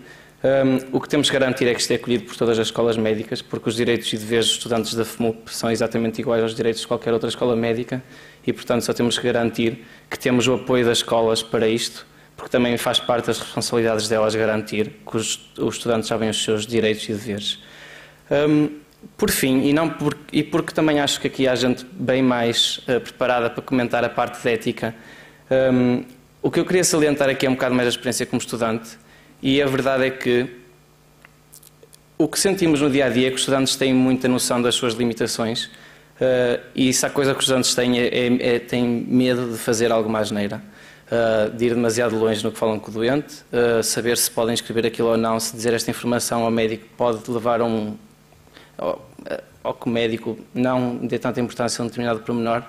O que temos que garantir é que isto é acolhido por todas as escolas médicas, porque os direitos e deveres dos estudantes da FMUP são exatamente iguais aos direitos de qualquer outra escola médica e, portanto, só temos que garantir que temos o apoio das escolas para isto, porque também faz parte das responsabilidades delas garantir que os estudantes sabem os seus direitos e deveres. Por fim, e porque também acho que aqui há gente bem mais preparada para comentar a parte de ética, o que eu queria salientar aqui é um bocado mais a experiência como estudante, e a verdade é que o que sentimos no dia-a-dia é que os estudantes têm muita noção das suas limitações E se há coisa que os estudantes têm têm medo de fazer alguma asneira, de ir demasiado longe no que falam com o doente, saber se podem escrever aquilo ou não, se dizer esta informação ao médico pode levar ao que o médico não dê tanta importância a um determinado pormenor.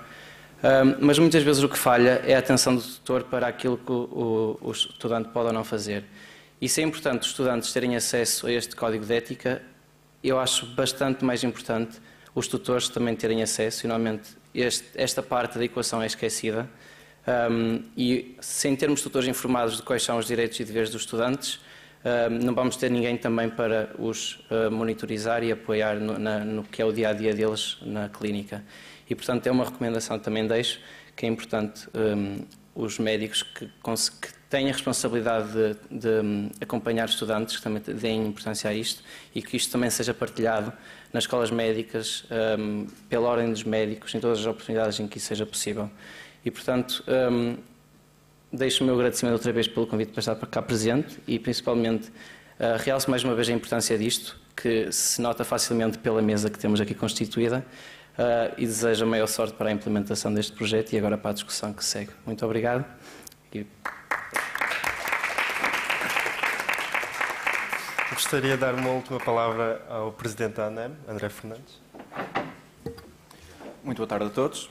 Mas muitas vezes o que falha é a atenção do tutor para aquilo que o estudante pode ou não fazer. E se é importante os estudantes terem acesso a este código de ética, eu acho bastante mais importante os tutores também terem acesso, e normalmente esta parte da equação é esquecida. E sem termos tutores informados de quais são os direitos e deveres dos estudantes, não vamos ter ninguém também para os monitorizar e apoiar no que é o dia-a-dia deles na clínica. E, portanto, é uma recomendação que também deixo, que é importante os médicos que têm a responsabilidade de acompanhar estudantes, que também deem importância a isto, e que isto também seja partilhado nas escolas médicas, pela ordem dos médicos, em todas as oportunidades em que isso seja possível. E, portanto, deixo o meu agradecimento outra vez pelo convite para estar cá presente e, principalmente, realço mais uma vez a importância disto, que se nota facilmente pela mesa que temos aqui constituída, e desejo a maior sorte para a implementação deste projeto e agora para a discussão que segue. Muito obrigado. Gostaria de dar uma última palavra ao Presidente da ANEM, André Fernandes. Muito boa tarde a todos.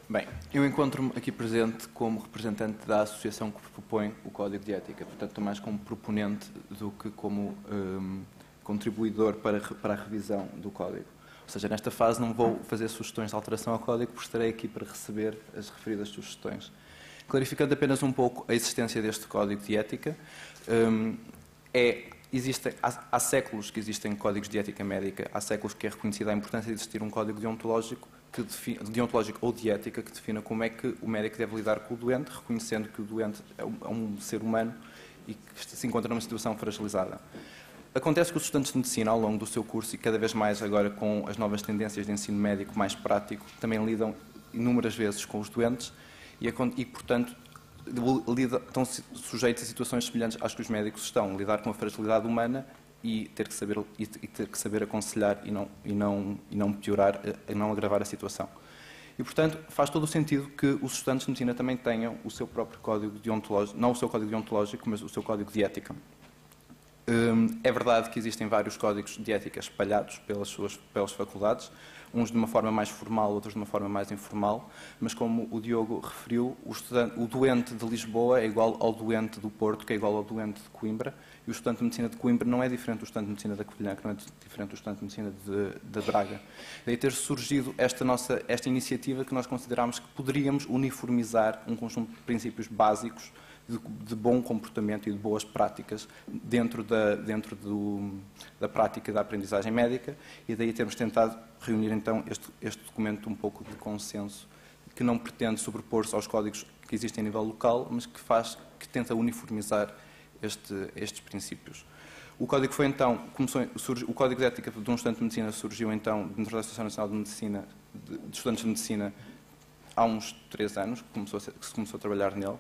Bem, eu encontro-me aqui presente como representante da associação que propõe o Código de Ética, portanto, estou mais como proponente do que como contribuidor para a revisão do Código. Ou seja, nesta fase não vou fazer sugestões de alteração ao Código, porque estarei aqui para receber as referidas sugestões. Clarificando apenas um pouco a existência deste Código de Ética, há séculos que existem códigos de ética médica, há séculos que é reconhecida a importância de existir um código deontológico ou de ética que defina como é que o médico deve lidar com o doente, reconhecendo que o doente é um ser humano e que se encontra numa situação fragilizada. Acontece que os estudantes de medicina, ao longo do seu curso, e cada vez mais agora com as novas tendências de ensino médico mais prático, também lidam inúmeras vezes com os doentes e portanto, estão sujeitos a situações semelhantes às que os médicos estão, lidar com a fragilidade humana e ter que saber aconselhar e não piorar, e não agravar a situação. E, portanto, faz todo o sentido que os estudantes de medicina também tenham o seu próprio código deontológico, não o seu código deontológico, mas o seu código de ética. É verdade que existem vários códigos de ética espalhados pelas faculdades, uns de uma forma mais formal, outros de uma forma mais informal, mas como o Diogo referiu, o doente de Lisboa é igual ao doente do Porto, que é igual ao doente de Coimbra, e o estudante de medicina de Coimbra não é diferente do estudante de medicina da Covilhã, que não é diferente do estudante de medicina de Braga. Daí ter surgido esta iniciativa que nós considerámos que poderíamos uniformizar um conjunto de princípios básicos de bom comportamento e de boas práticas dentro da prática da aprendizagem médica, e daí temos tentado reunir então este documento um pouco de consenso, que não pretende sobrepor-se aos códigos que existem a nível local, mas que tenta uniformizar estes princípios. O código foi então, o Código de Ética de um estudante de medicina surgiu então dentro da Associação Nacional de Medicina, de Estudantes de Medicina, há uns 3 anos que se começou a trabalhar nele.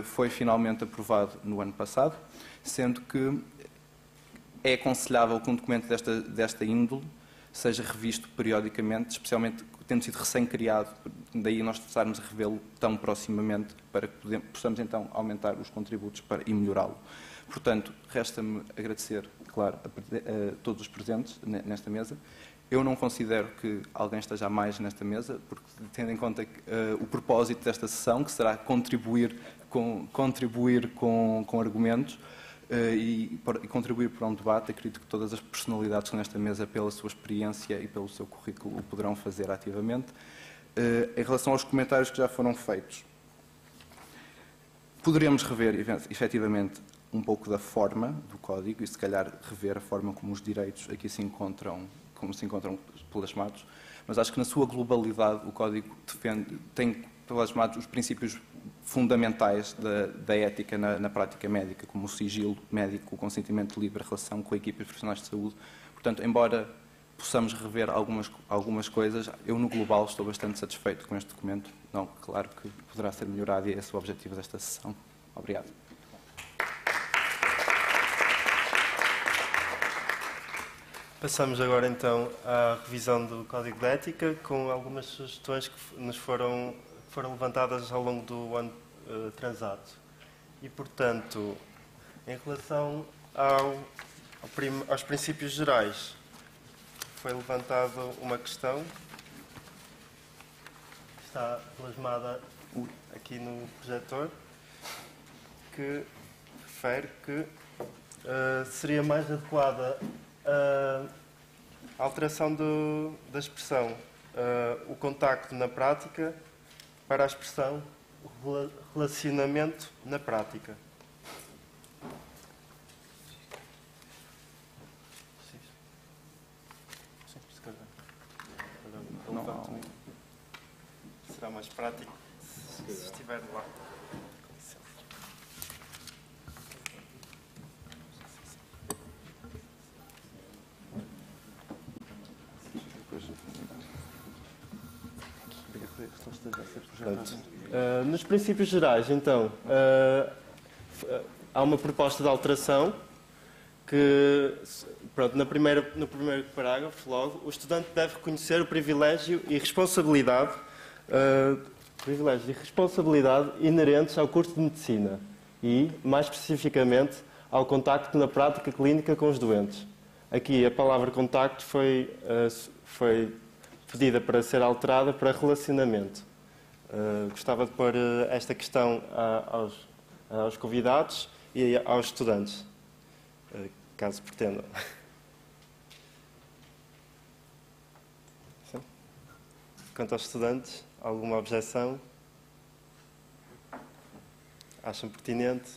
Foi finalmente aprovado no ano passado, sendo que é aconselhável que um documento desta índole seja revisto periodicamente, especialmente tendo sido recém-criado, daí nós estarmos a revê-lo tão proximamente, para que possamos então aumentar os contributos e melhorá-lo. Portanto, resta-me agradecer, claro, a todos os presentes nesta mesa. Eu não considero que alguém esteja a mais nesta mesa, porque tendo em conta o propósito desta sessão, que será contribuir com argumentos e contribuir para um debate, acredito que todas as personalidades que estão nesta mesa, pela sua experiência e pelo seu currículo, o poderão fazer ativamente. Em relação aos comentários que já foram feitos, poderíamos rever, efetivamente, um pouco da forma do código e, se calhar, rever a forma como os direitos aqui se encontram plasmados, mas acho que na sua globalidade o Código tem plasmados os princípios fundamentais da ética na prática médica, como o sigilo médico, o consentimento livre, a relação com a equipe de profissionais de saúde. Portanto, embora possamos rever algumas coisas, eu no global estou bastante satisfeito com este documento. Não, claro que poderá ser melhorado e esse é o objetivo desta sessão. Obrigado. Passamos agora então à revisão do Código de Ética, com algumas sugestões que nos foram levantadas ao longo do ano transato. E, portanto, em relação aos princípios gerais, foi levantada uma questão, que está plasmada aqui no projetor, que refere que seria mais adequada a alteração da expressão o contacto na prática para a expressão relacionamento na prática. Não. Será mais prático se estiver lá. Portanto, nos princípios gerais, então, há uma proposta de alteração que, pronto, no primeiro parágrafo, logo, o estudante deve reconhecer o privilégio e responsabilidade inerentes ao curso de medicina e, mais especificamente, ao contacto na prática clínica com os doentes. Aqui a palavra contacto foi pedida para ser alterada para relacionamento. Gostava de pôr esta questão aos convidados e aos estudantes, caso pretendam. Quanto aos estudantes, alguma objeção? Acham pertinente?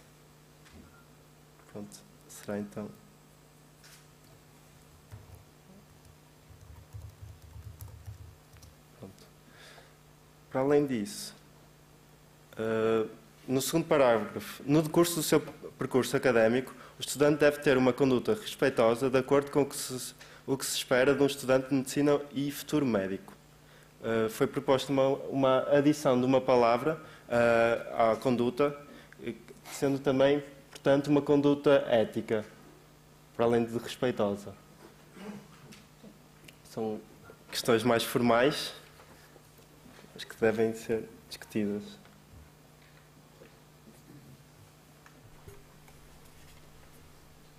Pronto, será então. Para além disso, no segundo parágrafo, no decurso do seu percurso académico, o estudante deve ter uma conduta respeitosa de acordo com o que se espera de um estudante de medicina e futuro médico. Foi proposta uma adição de uma palavra à conduta, sendo também, portanto, uma conduta ética, para além de respeitosa. São questões mais formais, mas que devem ser discutidas.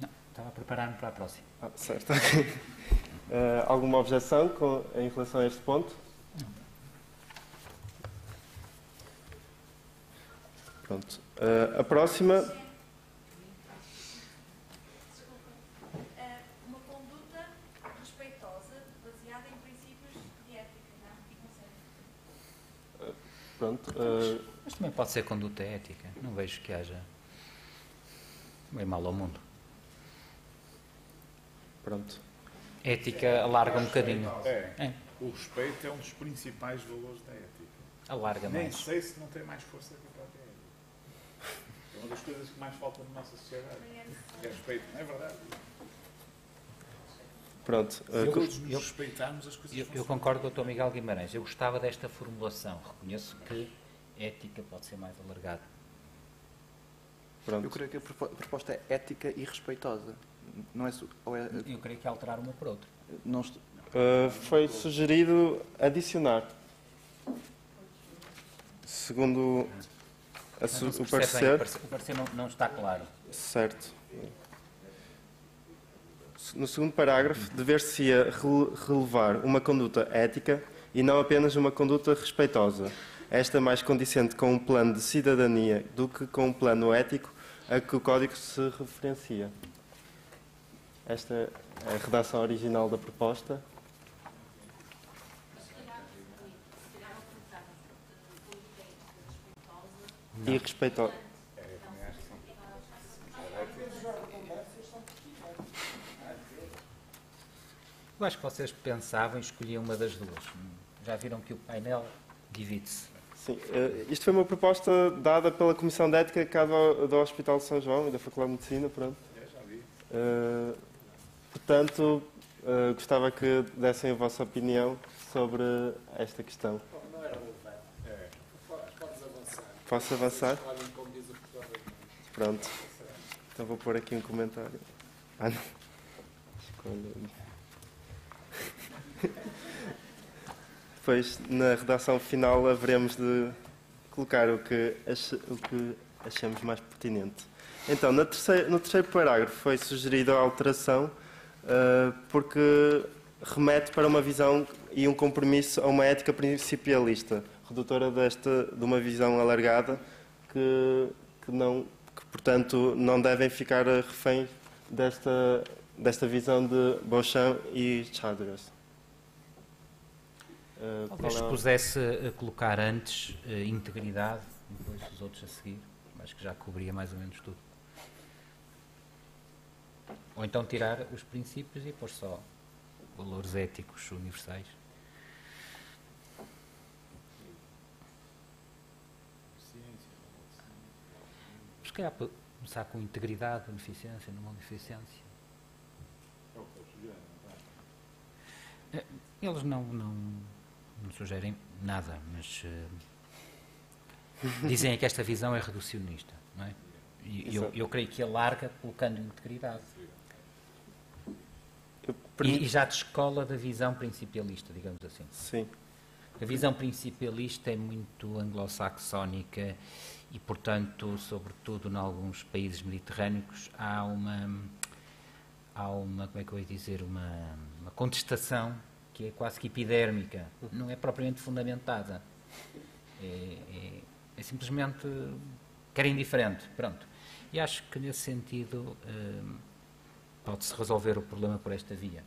Não, estava a preparar-me para a próxima. Certo. Alguma objeção em relação a este ponto? Não. Pronto. A próxima... Uma conduta respeitosa baseada em princípios de ética, não? Pronto. Mas também pode ser conduta ética. Não vejo que haja bem mal ao mundo. Pronto. Ética alarga um bocadinho. O respeito é um dos principais valores da ética. Alarga Nem mais. sei se não tem mais força que a própria ética. É uma das coisas que mais faltam na nossa sociedade. É respeito, não é verdade? Pronto. Se todos nos respeitarmos, as coisas Eu concordo com o Dr. Miguel Guimarães. Eu gostava desta formulação. Reconheço que ética pode ser mais alargada. Pronto. Eu creio que a proposta é ética e respeitosa. Não é, Eu creio que alterar uma por outra. não, Foi sugerido adicionar. Segundo o parecer... O parecer não está claro. Certo. No segundo parágrafo, dever-se-ia relevar uma conduta ética e não apenas uma conduta respeitosa. Esta mais condicente com um plano de cidadania do que com um plano ético a que o Código se referencia. Esta é a redação original da proposta. E respeitosa. Eu acho que vocês pensavam e escolhiam uma das duas. Já viram que o painel divide-se. Sim, isto foi uma proposta dada pela Comissão de Ética cá do Hospital de São João e da Faculdade de Medicina, pronto. já vi. Portanto, gostava que dessem a vossa opinião sobre esta questão. Não era relevante. Podes avançar. Posso avançar? Escolhem como diz o professor. Pronto. Então vou pôr aqui um comentário. Ah, não. Escolha. Depois, na redação final, haveremos de colocar o que achamos mais pertinente. Então, no terceiro parágrafo foi sugerida a alteração porque remete para uma visão e um compromisso a uma ética principialista, redutora de uma visão alargada que, portanto, não devem ficar reféns desta visão de Beauchamp e Chartres. Talvez se pusesse a colocar antes integridade, depois os outros a seguir, acho que já cobria mais ou menos tudo. Ou então tirar os princípios e pôr só valores éticos universais. Se calhar começar com integridade, beneficência, não beneficência. Eles não sugerem nada, mas dizem que esta visão é reducionista, não é? E eu creio que alarga colocando integridade. E já descola da visão principialista, digamos assim. Sim. A visão principialista é muito anglo-saxónica e, portanto, sobretudo em alguns países mediterrâneos, há uma como é que eu ia dizer, uma contestação que é quase que epidérmica, não é propriamente fundamentada. É simplesmente querem diferente, pronto. E acho que nesse sentido pode-se resolver o problema por esta via.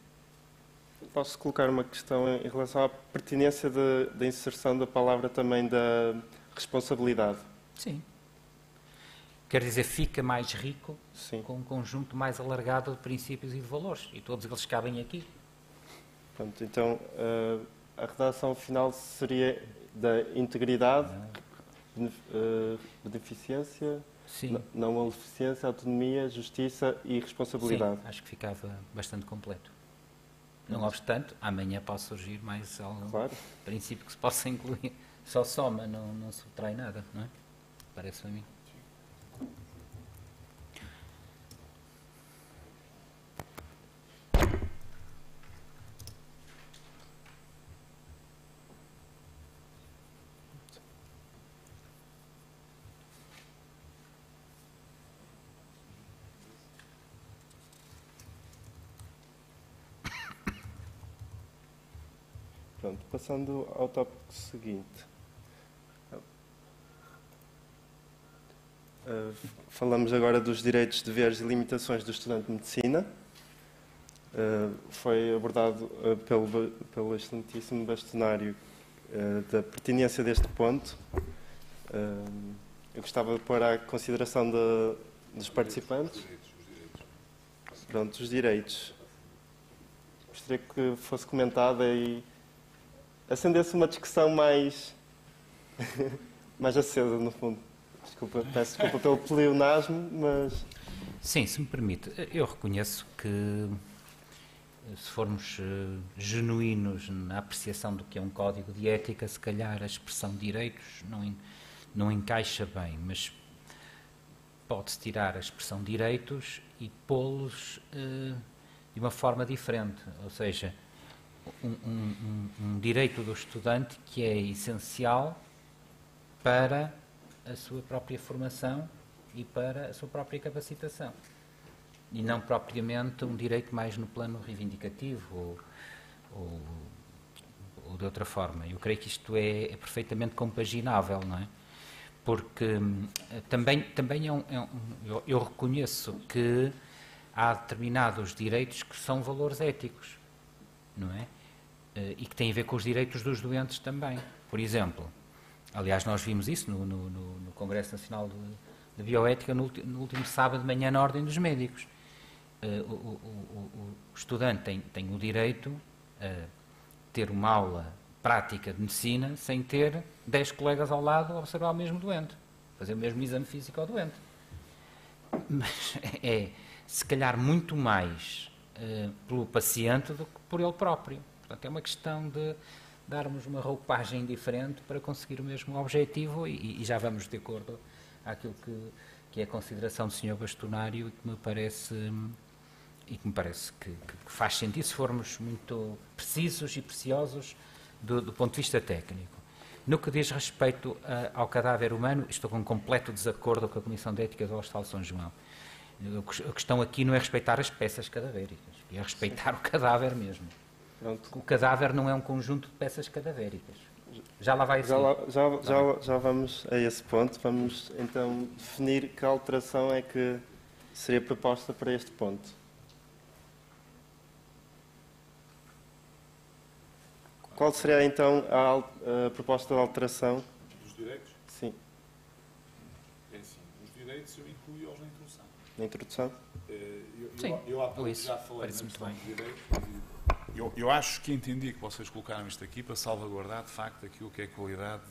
Posso colocar uma questão em relação à pertinência da inserção da palavra também da responsabilidade? Sim. Quer dizer, fica mais rico. Sim. Com um conjunto mais alargado de princípios e de valores, e todos eles cabem aqui. Pronto, então, a redação final seria da integridade, beneficência, Sim. não maleficência, autonomia, justiça e responsabilidade. Sim, acho que ficava bastante completo. Não obstante, amanhã pode surgir mais algum princípio que se possa incluir. Só soma, não subtrai nada, não é? Parece-me a mim. Pronto, passando ao tópico seguinte. Falamos agora dos direitos, deveres e limitações do estudante de medicina. Foi abordado pelo excelentíssimo bastonário da pertinência deste ponto. Eu gostava de pôr à consideração dos participantes. Pronto, os direitos. Gostaria que fosse comentada e acendesse uma discussão mais acesa, no fundo. Peço desculpa pelo pleonasmo, mas... Sim, se me permite. Eu reconheço que, se formos genuínos na apreciação do que é um código de ética, se calhar a expressão direitos não encaixa bem, mas pode-se tirar a expressão direitos e pô-los de uma forma diferente, ou seja, um direito do estudante que é essencial para a sua própria formação e para a sua própria capacitação, e não propriamente um direito mais no plano reivindicativo ou de outra forma. Eu creio que isto é perfeitamente compaginável, não é? Porque também eu reconheço que há determinados direitos que são valores éticos, não é? E que têm a ver com os direitos dos doentes também. Por exemplo, aliás, nós vimos isso no Congresso Nacional de Bioética no último sábado de manhã na Ordem dos Médicos. O estudante tem o direito a ter uma aula prática de medicina sem ter 10 colegas ao lado a observar o mesmo doente, fazer o mesmo exame físico ao doente. Mas é, se calhar, muito mais pelo paciente do que por ele próprio. Portanto, é uma questão de darmos uma roupagem diferente para conseguir o mesmo objetivo e já vamos de acordo àquilo que é a consideração do Sr. Bastonário e que me parece e que me parece que faz sentido se formos muito precisos e preciosos do ponto de vista técnico. No que diz respeito ao cadáver humano, estou com completo desacordo com a Comissão de Ética do Hospital de São João. A questão aqui não é respeitar as peças cadavéricas, é respeitar o cadáver mesmo. Pronto. O cadáver não é um conjunto de peças cadavéricas. Já lá vai assim. Já vamos a esse ponto. Vamos então definir que alteração é que seria proposta para este ponto. Qual seria então a proposta de alteração? Dos direitos? Sim, É assim, os direitos eu incluí-os na introdução. na introdução. Sim, eu há pouco ou isso. já falei Parece na muito questão bem. dos direitos. Eu acho que entendi que vocês colocaram isto aqui para salvaguardar, de facto, aquilo que é a qualidade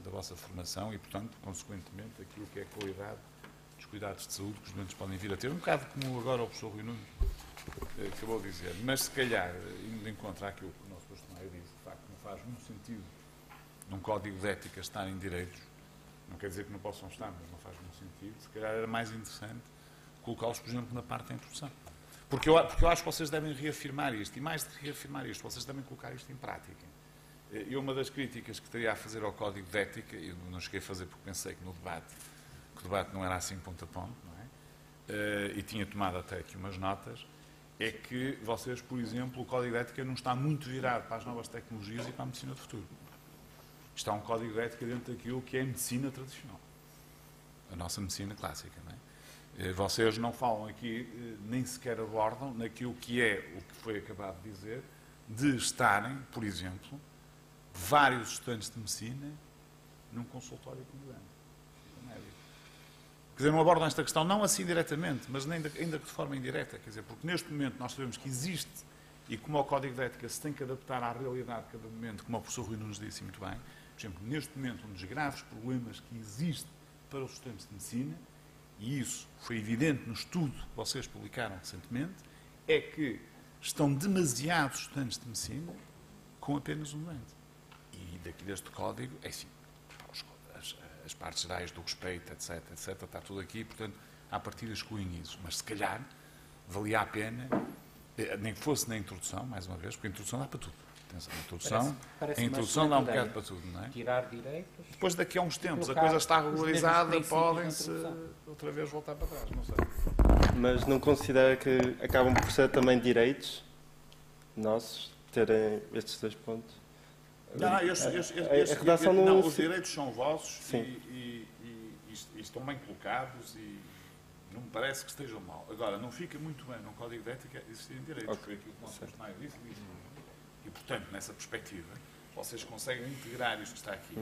da vossa formação e, portanto, consequentemente, aquilo que é a qualidade dos cuidados de saúde que os doentes podem vir a ter. Um bocado como agora o professor Rui Nunes acabou de dizer. Mas, se calhar, indo de encontro àquilo que o nosso bastonário disse, de facto, não faz muito sentido num código de ética estarem direitos. Não quer dizer que não possam estar, mas não faz muito sentido. Se calhar era mais interessante colocá-los, por exemplo, na parte da introdução. Porque eu acho que vocês devem reafirmar isto, e mais de reafirmar isto, vocês devem colocar isto em prática. E uma das críticas que teria a fazer ao Código de Ética, eu não cheguei a fazer porque pensei que o debate não era assim ponto a ponto, não é? E tinha tomado até aqui umas notas, é que vocês, por exemplo, o Código de Ética não está muito virado para as novas tecnologias e para a medicina do futuro. Está um Código de Ética dentro daquilo que é a medicina tradicional, a nossa medicina clássica, não é? Vocês não falam aqui, nem sequer abordam naquilo que é o que foi acabado de dizer, de estarem, por exemplo, vários estudantes de medicina num consultório com um médico. Quer dizer, não abordam esta questão, não assim diretamente, mas ainda que de forma indireta. Quer dizer, porque neste momento nós sabemos que existe, e como o Código de Ética se tem que adaptar à realidade de cada momento, como o professor Rui nos disse muito bem, por exemplo, neste momento, um dos graves problemas que existe para os estudantes de medicina, e isso foi evidente no estudo que vocês publicaram recentemente, é que estão demasiados estudantes de medicina com apenas um doente. E daqui deste código, é assim, as partes gerais do respeito, etc, está tudo aqui, portanto, à partida excluem isso. Mas se calhar valia a pena, nem que fosse na introdução, mais uma vez, porque a introdução dá para tudo. Atenção, a introdução dá um bocado para tudo, não é? Tirar direitos. Depois, daqui a uns tempos, a coisa está regularizada, podem-se outra vez voltar para trás, não sei. Mas não considera que acabam por ser também direitos nossos terem estes dois pontos? A redação não, os direitos são vossos e estão bem colocados e não me parece que estejam mal. Agora, não fica muito bem num Código de Ética existirem direitos, foi aquilo que o nosso bastonário disse. E, portanto, nessa perspectiva, vocês conseguem integrar isto que está aqui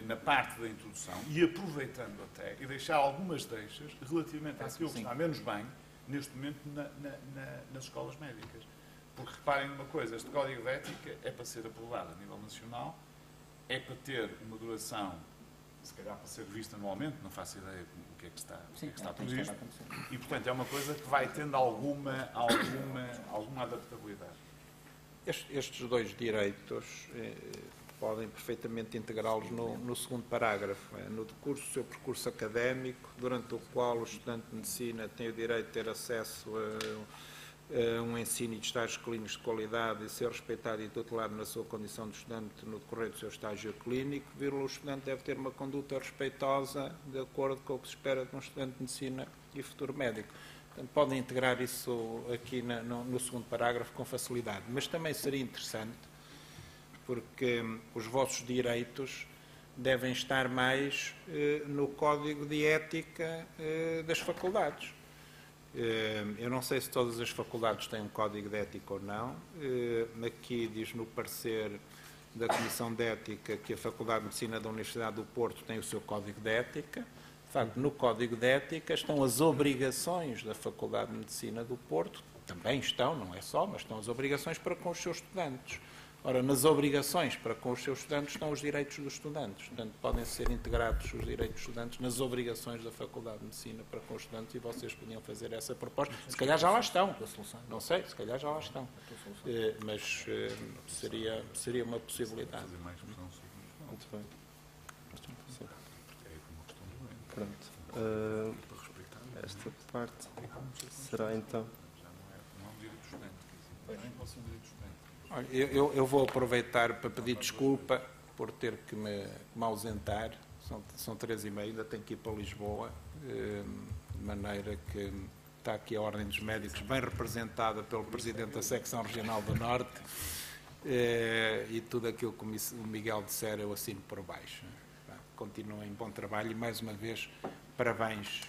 na parte da introdução e aproveitando até e deixar algumas deixas relativamente àquilo que está menos bem neste momento nas escolas médicas. Porque reparem numa coisa, este Código de Ética é para ser aprovado a nível nacional, é para ter uma duração, se calhar para ser revista anualmente, não faço ideia o que é que está previsto, e portanto é uma coisa que vai tendo alguma adaptabilidade. Estes dois direitos podem perfeitamente integrá-los no segundo parágrafo. No decurso do seu percurso académico, durante o qual o estudante de medicina tem o direito de ter acesso a um ensino e de estágios clínicos de qualidade e ser respeitado e tutelado na sua condição de estudante no decorrer do seu estágio clínico, o estudante deve ter uma conduta respeitosa de acordo com o que se espera de um estudante de medicina e futuro médico. Portanto, podem integrar isso aqui no segundo parágrafo com facilidade. Mas também seria interessante, porque os vossos direitos devem estar mais no Código de Ética das faculdades. Eu não sei se todas as faculdades têm um Código de Ética ou não. Aqui diz no parecer da Comissão de Ética que a Faculdade de Medicina da Universidade do Porto tem o seu Código de Ética. De facto, no Código de Ética estão as obrigações da Faculdade de Medicina do Porto, também estão, não é só, mas estão as obrigações para com os seus estudantes. Ora, nas obrigações para com os seus estudantes estão os direitos dos estudantes. Portanto, podem ser integrados os direitos dos estudantes nas obrigações da Faculdade de Medicina para com os estudantes e vocês podiam fazer essa proposta. Se calhar já lá estão. Não sei, se calhar já lá estão. Mas seria uma possibilidade. Muito bem. Pronto. Esta parte será então Olha, eu vou aproveitar para pedir desculpa por ter que me ausentar. São 3h30, ainda tenho que ir para Lisboa, de maneira que está aqui a Ordem dos Médicos, bem representada pelo Presidente da Secção Regional do Norte, e tudo aquilo que o Miguel disser eu assino por baixo. Continuem bom trabalho e, mais uma vez, parabéns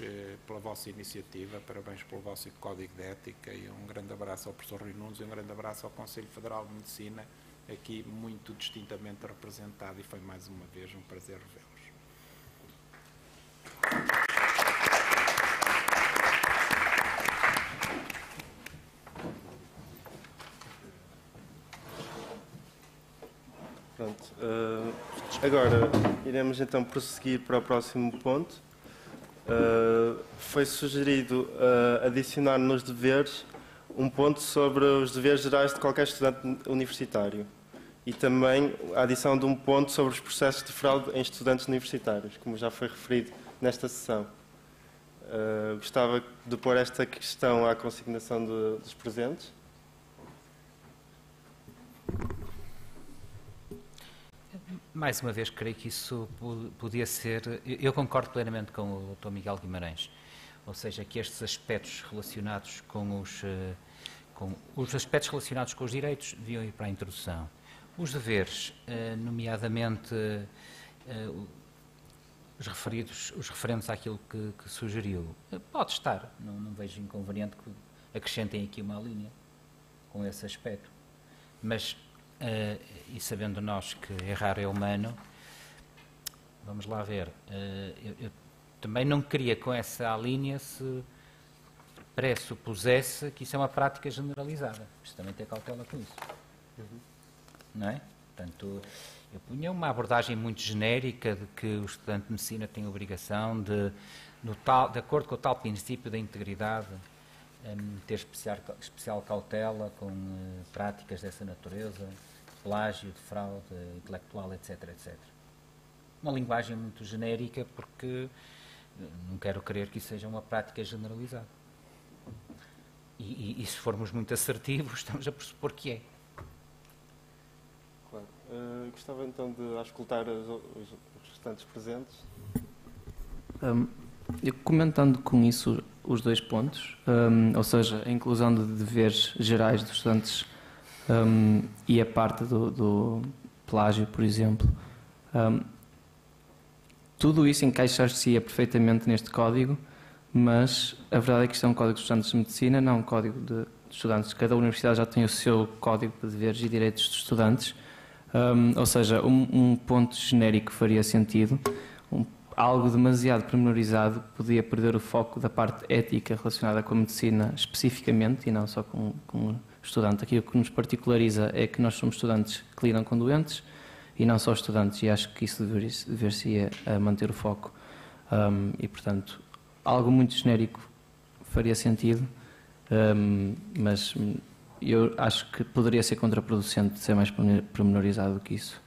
pela vossa iniciativa, parabéns pelo vosso Código de Ética, e um grande abraço ao professor Rui Nunes e um grande abraço ao Conselho Federal de Medicina, aqui muito distintamente representado, e foi mais uma vez um prazer revê-los. Pronto, agora iremos então prosseguir para o próximo ponto. Foi sugerido adicionar nos deveres um ponto sobre os deveres gerais de qualquer estudante universitário e também a adição de um ponto sobre os processos de fraude em estudantes universitários, como já foi referido nesta sessão. Gostava de pôr esta questão à consignação dos presentes. Mais uma vez, creio que isso podia ser... Eu concordo plenamente com o Dr. Miguel Guimarães, ou seja, que estes aspectos relacionados com os aspectos relacionados com os direitos deviam ir para a introdução. Os deveres, nomeadamente os referentes àquilo que sugeriu, pode estar, não vejo inconveniente que acrescentem aqui uma linha com esse aspecto, mas... e sabendo nós que errar é humano, vamos lá ver. Eu também não queria com essa linha se pressupusesse que isso é uma prática generalizada. Preciso também ter cautela com isso. Não é? Portanto, eu punha uma abordagem muito genérica de que o estudante de medicina tem a obrigação de acordo com o tal princípio da integridade, ter especial cautela com práticas dessa natureza, plágio, de fraude intelectual, etc, etc. Uma linguagem muito genérica, porque não quero crer que isso seja uma prática generalizada. E se formos muito assertivos, estamos a pressupor que é. Claro. Gostava então de auscultar os restantes presentes. Eu comentando com isso os dois pontos, ou seja, a inclusão de deveres gerais dos estudantes e a parte do plágio, por exemplo, tudo isso encaixa-se perfeitamente neste código, mas a verdade é que isto é um código de estudantes de medicina, não um código de estudantes. Cada universidade já tem o seu código de deveres e direitos de estudantes, ou seja, um ponto genérico faria sentido. Algo demasiado pormenorizado podia perder o foco da parte ética relacionada com a medicina especificamente e não só com o estudante. Aqui o que nos particulariza é que nós somos estudantes que lidam com doentes e não só estudantes, e acho que isso dever-se a manter o foco. E, portanto, algo muito genérico faria sentido, mas eu acho que poderia ser contraproducente ser mais pormenorizado do que isso.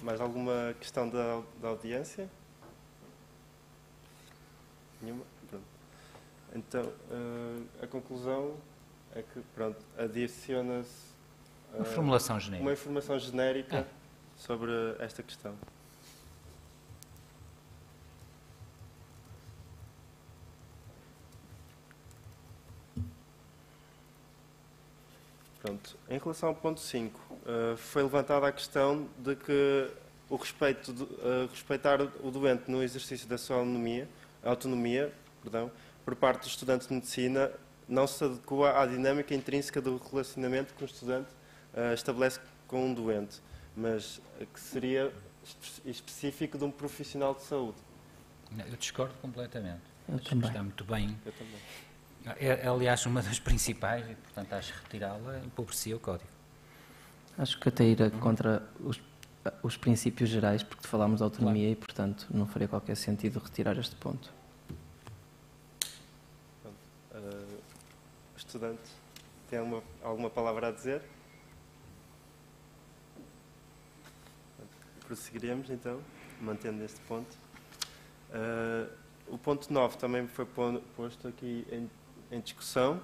Mais alguma questão da audiência? Nenhuma? Pronto. Então, a conclusão é que, pronto, adiciona-se uma formulação genérica. Uma informação genérica sobre esta questão. Pronto. Em relação ao ponto 5, foi levantada a questão de que o respeitar o doente no exercício da sua autonomia, por parte do estudante de medicina, não se adequa à dinâmica intrínseca do relacionamento que o estudante estabelece com um doente, mas que seria específico de um profissional de saúde. Eu discordo completamente. Eu também. Está muito bem. Eu também. É, aliás, uma das principais, e, portanto, acho que retirá-la empobrecia o código. Acho que até ir contra os princípios gerais, porque falámos de autonomia e, portanto, não faria qualquer sentido retirar este ponto. O estudante tem alguma palavra a dizer? Prosseguiremos, então, mantendo este ponto. O ponto 9 também foi posto aqui em discussão,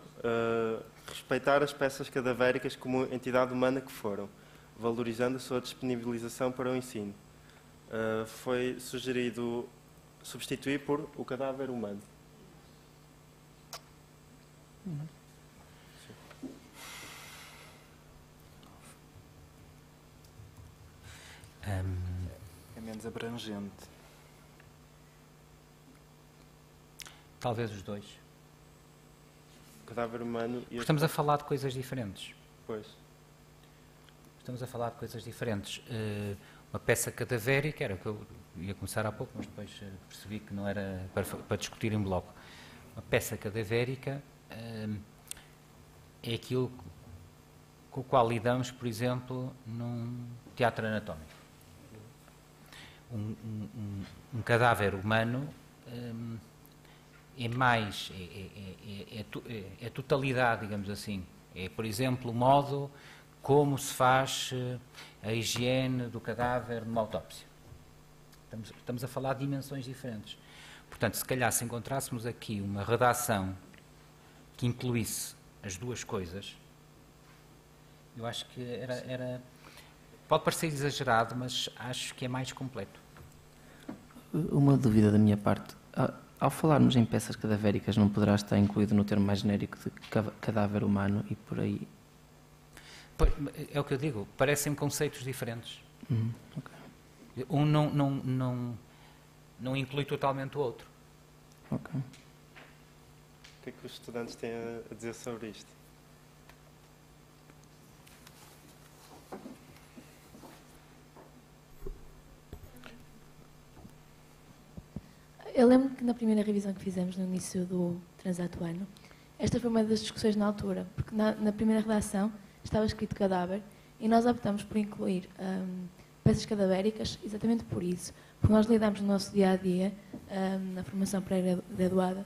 respeitar as peças cadavéricas como entidade humana que foram, valorizando a sua disponibilização para o ensino. Foi sugerido substituir por o cadáver humano. É menos abrangente. Talvez os dois. O cadáver humano e Estamos a falar de coisas diferentes. Pois. Estamos a falar de coisas diferentes. Uma peça cadavérica, era o que eu ia começar há pouco, mas depois percebi que não era para discutir em bloco. Uma peça cadavérica é aquilo com o qual lidamos, por exemplo, num teatro anatómico. Um cadáver humano é mais, é totalidade, digamos assim. É, por exemplo, o modo como se faz a higiene do cadáver numa autópsia. Estamos a falar de dimensões diferentes. Portanto, se calhar se encontrássemos aqui uma redação que incluísse as duas coisas, eu acho que era pode parecer exagerado, mas acho que é mais completo. Uma dúvida da minha parte. Ao falarmos em peças cadavéricas, não poderá estar incluído no termo mais genérico de cadáver humano e por aí? É o que eu digo, parecem conceitos diferentes. Okay. Um não inclui totalmente o outro. Ok. O que é que os estudantes têm a dizer sobre isto? Eu lembro que na primeira revisão que fizemos no início do transato ano, esta foi uma das discussões na altura, porque na primeira redação estava escrito cadáver e nós optamos por incluir peças cadavéricas exatamente por isso, porque nós lidamos no nosso dia-a-dia, na formação pré-graduada,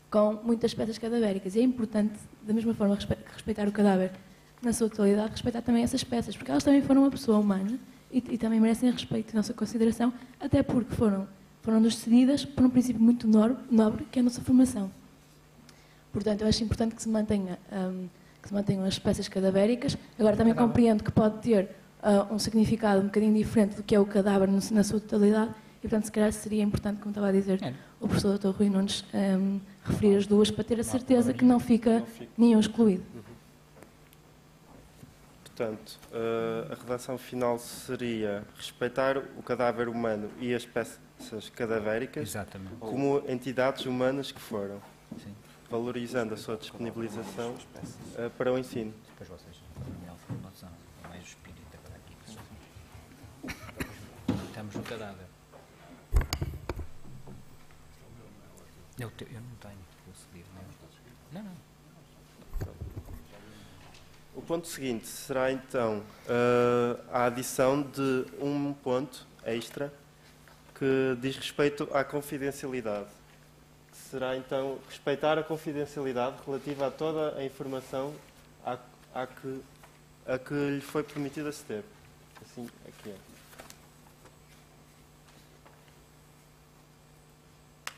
com muitas peças cadavéricas e é importante, da mesma forma que respeitar o cadáver na sua totalidade, respeitar também essas peças, porque elas também foram uma pessoa humana e também merecem respeito e nossa consideração, até porque foram-nos cedidas por um princípio muito nobre, que é a nossa formação. Portanto, eu acho importante que se mantenham as peças cadavéricas. Agora, também compreendo que pode ter um significado um bocadinho diferente do que é o cadáver na sua totalidade e, portanto, se calhar seria importante, como estava a dizer o professor Dr. Rui Nunes, referir as duas para ter a certeza que não fica nenhum excluído. Portanto, a redação final seria respeitar o cadáver humano e as peças cadavéricas Exatamente. como entidades humanas que foram, Sim. valorizando a sua disponibilização para o ensino. Depois vocês, a formação, mais o espírito agora aqui. Estamos no cadáver. Eu não tenho, eu segui, não. O ponto seguinte será então a adição de um ponto extra que diz respeito à confidencialidade. Será então respeitar a confidencialidade relativa a toda a informação a que lhe foi permitido aceder. Assim aqui é.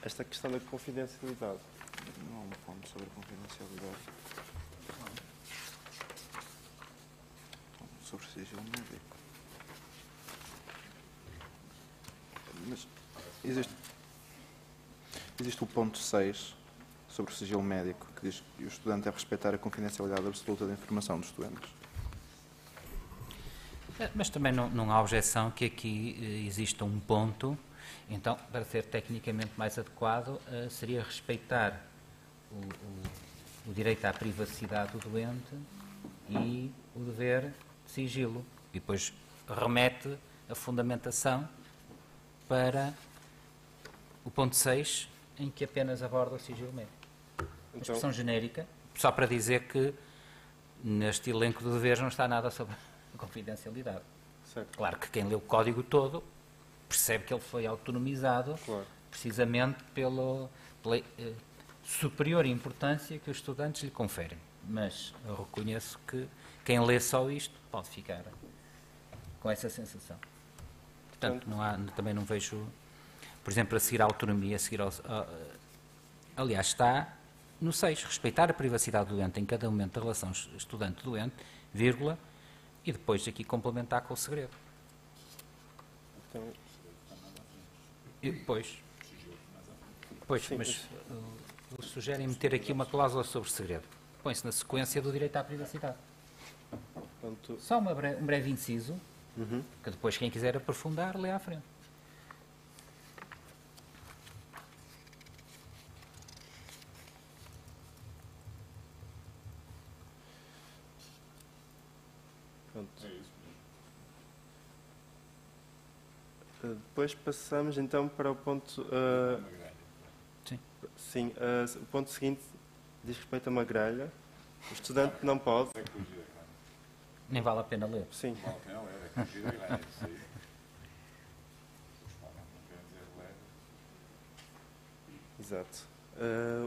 Esta questão da confidencialidade. Não há um ponto sobre confidencialidade. Sobre sigilo médico. Mas existe o ponto 6 sobre o sigilo médico que diz que o estudante deve respeitar a confidencialidade absoluta da informação dos estudantes. Mas também não há objeção que aqui exista um ponto. Então, para ser tecnicamente mais adequado, seria respeitar o direito à privacidade do doente e o dever de sigilo. E depois remete a fundamentação para o ponto 6, em que apenas aborda o sigilo médico. A expressão genérica, só para dizer que neste elenco de deveres não está nada sobre a confidencialidade. Certo. Claro que quem lê o código todo percebe que ele foi autonomizado precisamente pela superior importância que os estudantes lhe conferem. Mas eu reconheço que quem lê só isto pode ficar com essa sensação. Portanto, também não vejo, por exemplo, a seguir à autonomia, aliás, está no 6, respeitar a privacidade do doente em cada momento da relação estudante-doente, vírgula, e depois aqui complementar com o segredo. Então, E depois, mas eles sugerem meter aqui uma cláusula sobre segredo. Põe-se na sequência do direito à privacidade. pronto. Só um breve inciso, que depois quem quiser aprofundar, lê à frente. Pronto. Depois passamos então para o ponto. Sim. Sim, o ponto seguinte diz respeito a uma grelha. O estudante não pode. Nem vale a pena ler. Sim. Exato.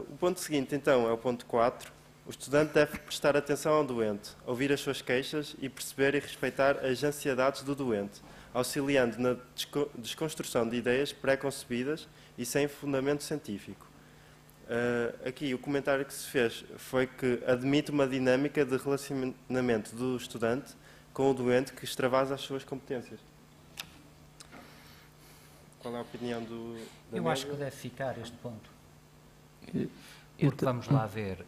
O ponto seguinte, então, é o ponto 4. O estudante deve prestar atenção ao doente, ouvir as suas queixas e perceber e respeitar as ansiedades do doente, auxiliando na desconstrução de ideias pré-concebidas e sem fundamento científico. Aqui o comentário que se fez foi que admite uma dinâmica de relacionamento do estudante com o doente que extravasa as suas competências. Qual é a opinião da Eu mesa? acho que deve ficar este ponto. Porque vamos lá ver,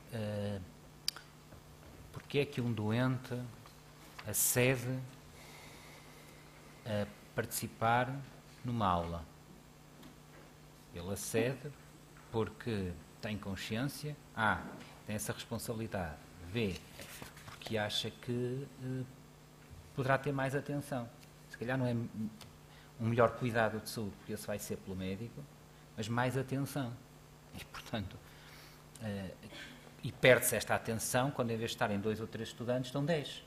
porque é que um doente acede a participar numa aula? Ele acede porque tem consciência, A, tem essa responsabilidade, B, porque acha que poderá ter mais atenção. Se calhar não é um melhor cuidado de saúde, porque esse vai ser pelo médico, mas mais atenção. E, portanto, e perde-se esta atenção quando, em vez de estarem 2 ou 3 estudantes, estão 10.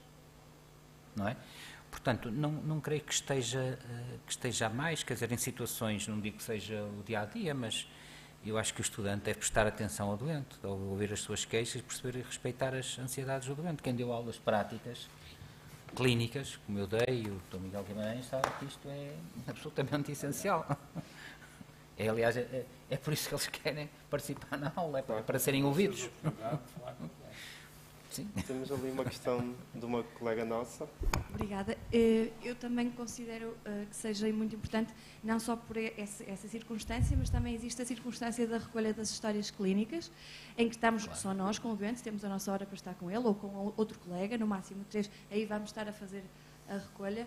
Não é? Portanto, não creio que esteja a mais, quer dizer, em situações, não digo que seja o dia-a-dia, mas eu acho que o estudante deve prestar atenção ao doente, ouvir as suas queixas, perceber e respeitar as ansiedades do doente. Quem deu aulas práticas, clínicas, como eu dei, e o Dr. Miguel Guimarães, sabe que isto é absolutamente essencial. Aliás, é por isso que eles querem participar na aula, é para serem ouvidos. Sim. Temos ali uma questão de uma colega nossa. Obrigada. Eu também considero que seja muito importante, não só por essa circunstância, mas também existe a circunstância da recolha das histórias clínicas, em que estamos só nós com o doente, temos a nossa hora para estar com ele ou com outro colega, no máximo 3, aí vamos estar a fazer a recolha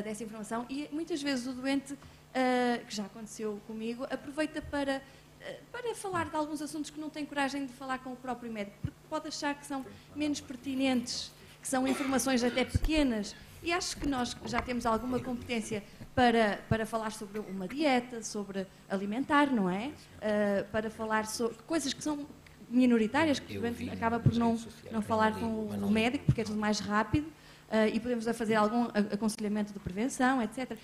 dessa informação e muitas vezes o doente, que já aconteceu comigo, aproveita para falar de alguns assuntos que não tem coragem de falar com o próprio médico, porque pode achar que são menos pertinentes, que são informações até pequenas, e acho que nós já temos alguma competência para falar sobre uma dieta, sobre alimentar, não é? Para falar sobre coisas que são minoritárias, que o doente acaba por não falar com o médico, porque é tudo mais rápido. E podemos fazer algum aconselhamento de prevenção, etc.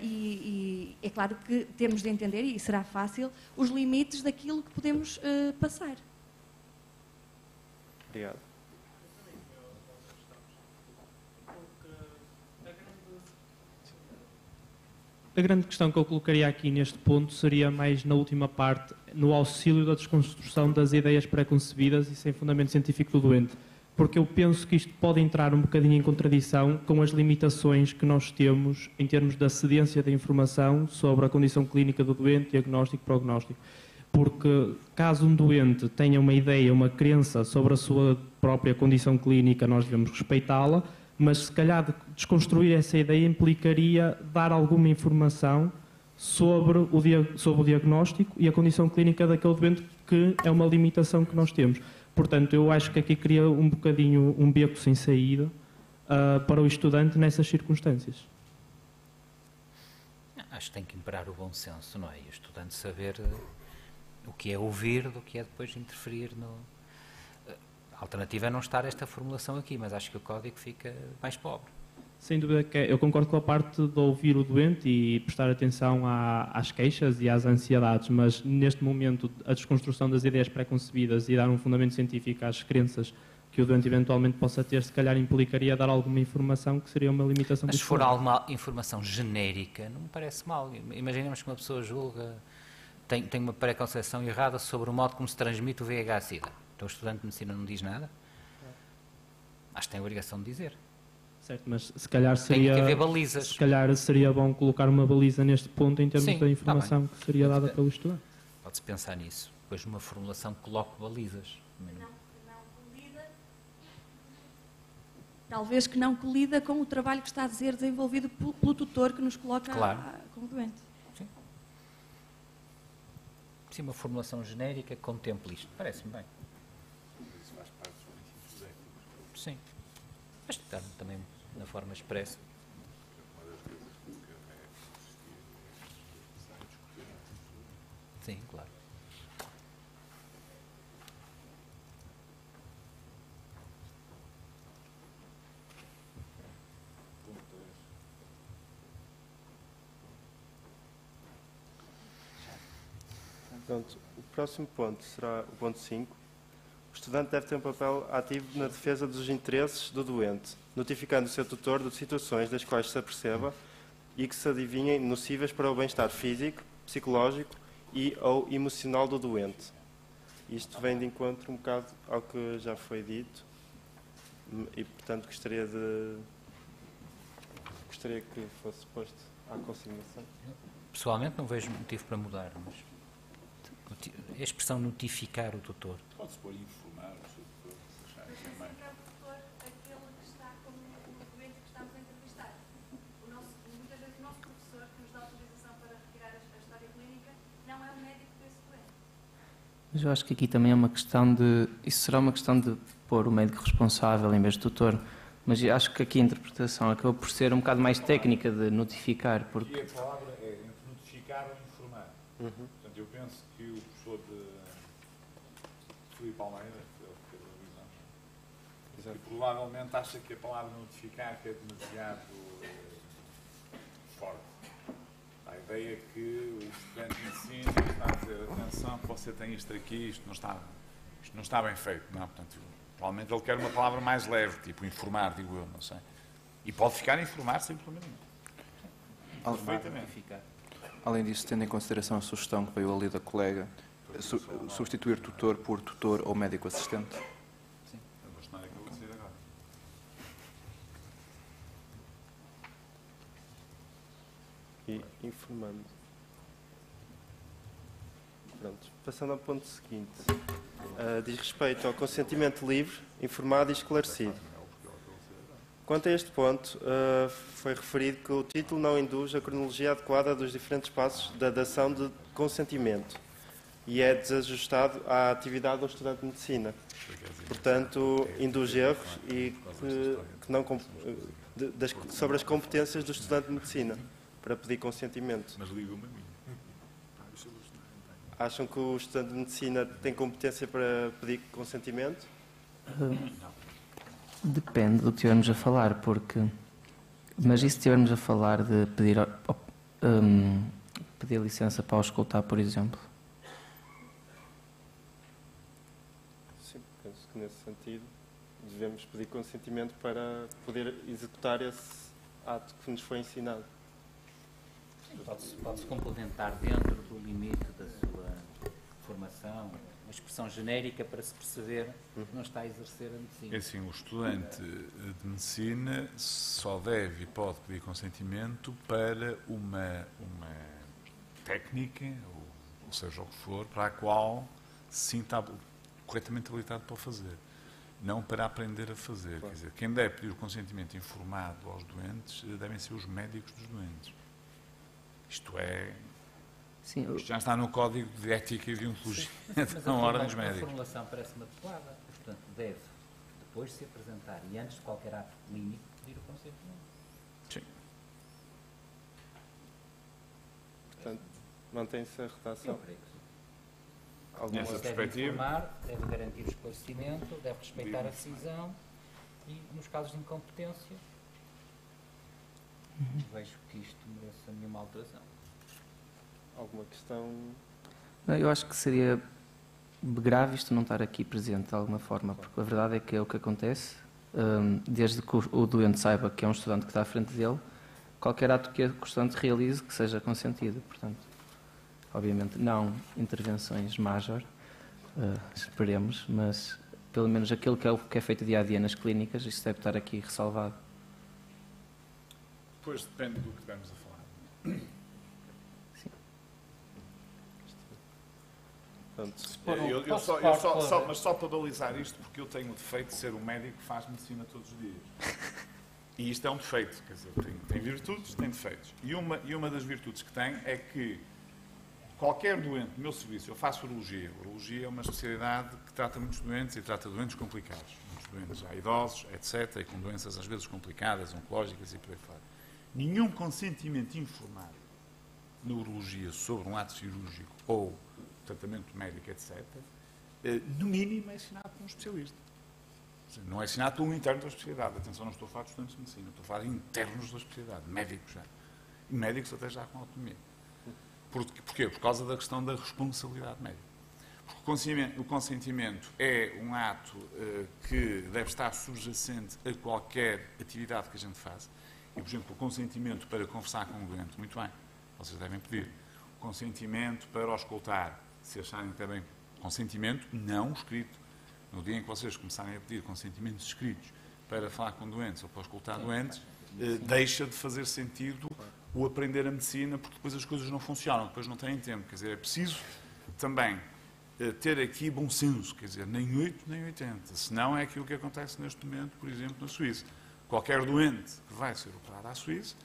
E é claro que temos de entender, e será fácil, os limites daquilo que podemos passar. Obrigado. A grande questão que eu colocaria aqui neste ponto seria mais na última parte, no auxílio da desconstrução das ideias pré-concebidas e sem fundamento científico do doente. Porque eu penso que isto pode entrar um bocadinho em contradição com as limitações que nós temos em termos da cedência da informação sobre a condição clínica do doente, diagnóstico e prognóstico. Porque caso um doente tenha uma ideia, uma crença sobre a sua própria condição clínica, nós devemos respeitá-la, mas se calhar desconstruir essa ideia implicaria dar alguma informação sobre o diagnóstico e a condição clínica daquele doente, que é uma limitação que nós temos. Portanto, eu acho que aqui cria um bocadinho um beco sem saída para o estudante nessas circunstâncias. Acho que tem que imperar o bom senso, não é? E o estudante saber o que é ouvir do que é depois interferir no... A alternativa é não estar esta formulação aqui, mas acho que o código fica mais pobre. Sem dúvida que eu concordo com a parte de ouvir o doente e prestar atenção às queixas e às ansiedades, mas neste momento a desconstrução das ideias pré-concebidas e dar um fundamento científico às crenças que o doente eventualmente possa ter, se calhar implicaria dar alguma informação que seria uma limitação. Mas se for alguma informação genérica, não me parece mal. Imaginemos que uma pessoa julga, tem uma pré-concepção errada sobre o modo como se transmite o VIH-Sida. Então o estudante de medicina não diz nada? Acho que tem a obrigação de dizer. Certo, mas se calhar Tem seria, que haver balizas. se calhar seria bom colocar uma baliza neste ponto em termos Sim, da informação que seria dada pelo estudante. Pode-se pensar nisso. Depois numa formulação coloque balizas. Talvez que não colida com o trabalho que está a ser desenvolvido pelo tutor que nos coloca Claro. como doente. Sim, uma formulação genérica que contemple isto. Parece-me bem. Isso faz parte dos princípios éticos. Sim. Mas está também na forma expressa. Uma das coisas que é discutir. Sim, claro. Portanto, o próximo ponto será o ponto 5. O estudante deve ter um papel ativo na defesa dos interesses do doente, notificando o seu tutor de situações das quais se aperceba e que se adivinhem nocivas para o bem-estar físico, psicológico e ou emocional do doente. Isto vem de encontro um bocado ao que já foi dito e, portanto, gostaria que fosse posto à consignação. Pessoalmente não vejo motivo para mudar, mas a expressão notificar o tutor. Pode-se pôr informar o seu tutor, se acharem que é mais. Aquele que está como o doente que estamos a entrevistar. Muitas vezes o nosso professor que nos dá autorização para retirar a história clínica não é o médico desse doente. Mas eu acho que aqui também é uma questão de... Isso será uma questão de pôr o médico responsável em vez de tutor. Mas eu acho que aqui a interpretação acabou por ser um bocado mais técnica de notificar, porque... Aqui a palavra é entre notificar ou informar. Portanto, eu penso que o professor de Filipe Almeida, que teve a visão, e provavelmente acha que a palavra notificar que é demasiado forte. A ideia é que o estudante de ensino está a dizer, atenção, que você tem isto aqui, isto não está bem feito. Não, portanto, provavelmente ele quer uma palavra mais leve, tipo informar, digo eu, não sei. E pode ficar a informar sem problema nenhum. Perfeitamente. Além disso, tendo em consideração a sugestão que veio ali da colega, substituir tutor por tutor ou médico assistente? Sim. A bastonária que eu vou dizer agora. E informando. Pronto. Passando ao ponto seguinte. Diz respeito ao consentimento livre, informado e esclarecido. Quanto a este ponto, foi referido que o título não induz a cronologia adequada dos diferentes passos da dação de consentimento e é desajustado à atividade do estudante de medicina. Portanto, induz erros e sobre as competências do estudante de medicina para pedir consentimento. Mas liga-me a mim. Acham que o estudante de medicina tem competência para pedir consentimento? Depende do que estivermos a falar, porque... Mas e se estivermos a falar de pedir licença para auscultar, por exemplo? Sim, penso que nesse sentido devemos pedir consentimento para poder executar esse ato que nos foi ensinado. Pode-se complementar dentro do limite da sua formação, uma expressão genérica para se perceber que não está a exercer a medicina. É assim, o estudante de medicina só deve e pode pedir consentimento para uma técnica, ou seja o que for, para a qual se sinta corretamente habilitado para o fazer. Não para aprender a fazer. Quer dizer, quem deve pedir o consentimento informado aos doentes devem ser os médicos dos doentes. Isto é... Sim, Isto já está no Código de Ética e Deontologia da Ordem dos A Médicos. formulação parece-me adequada. Portanto, deve, depois de se apresentar e antes de qualquer ato clínico, pedir o consentimento. Sim. Portanto, mantém-se a redação. Eu creio que sim. Alguma Nessa Deve perspectiva. informar, deve garantir o esclarecimento, deve respeitar a decisão e, nos casos de incompetência, vejo que isto merece nenhuma alteração. Alguma questão? eu acho que seria grave isto não estar aqui presente de alguma forma, porque a verdade é que é o que acontece, desde que o doente saiba que é um estudante que está à frente dele, qualquer ato que o estudante realize que seja consentido, portanto, obviamente não intervenções major, esperemos, mas pelo menos aquilo que é feito dia a dia nas clínicas, isso deve estar aqui ressalvado. Pois depende do que estamos a falar. Sim. Mas só para balizar isto, porque eu tenho o defeito de ser um médico que faz medicina todos os dias. E isto é um defeito, quer dizer, tem virtudes, tem defeitos. E uma das virtudes que tem é que qualquer doente no meu serviço, eu faço urologia. Urologia é uma especialidade que trata muitos doentes e trata doentes complicados. Muitos doentes já idosos, etc., e com doenças às vezes complicadas, oncológicas e por aí fora. Nenhum consentimento informado na urologia sobre um ato cirúrgico ou tratamento médico, etc., no mínimo é assinado por um especialista. Não é assinado por um interno da especialidade. Atenção, não estou a falar de estudantes de medicina, estou a falar de internos da especialidade, médicos já. E médicos até já com autonomia. Porquê? Por causa da questão da responsabilidade médica. Porque o consentimento é um ato que deve estar subjacente a qualquer atividade que a gente faça. E, por exemplo, o consentimento para conversar com o doente, muito bem, vocês devem pedir. O consentimento para o escutar, se acharem que é bem consentimento, não escrito. No dia em que vocês começarem a pedir consentimentos escritos para falar com doentes ou para escutar doentes, deixa de fazer sentido o aprender a medicina, porque depois as coisas não funcionam, depois não têm tempo. Quer dizer, é preciso também ter aqui bom senso, quer dizer, nem 8 nem 80. Senão é aquilo que acontece neste momento, por exemplo, na Suíça. Qualquer doente que vai ser operado à Suíça,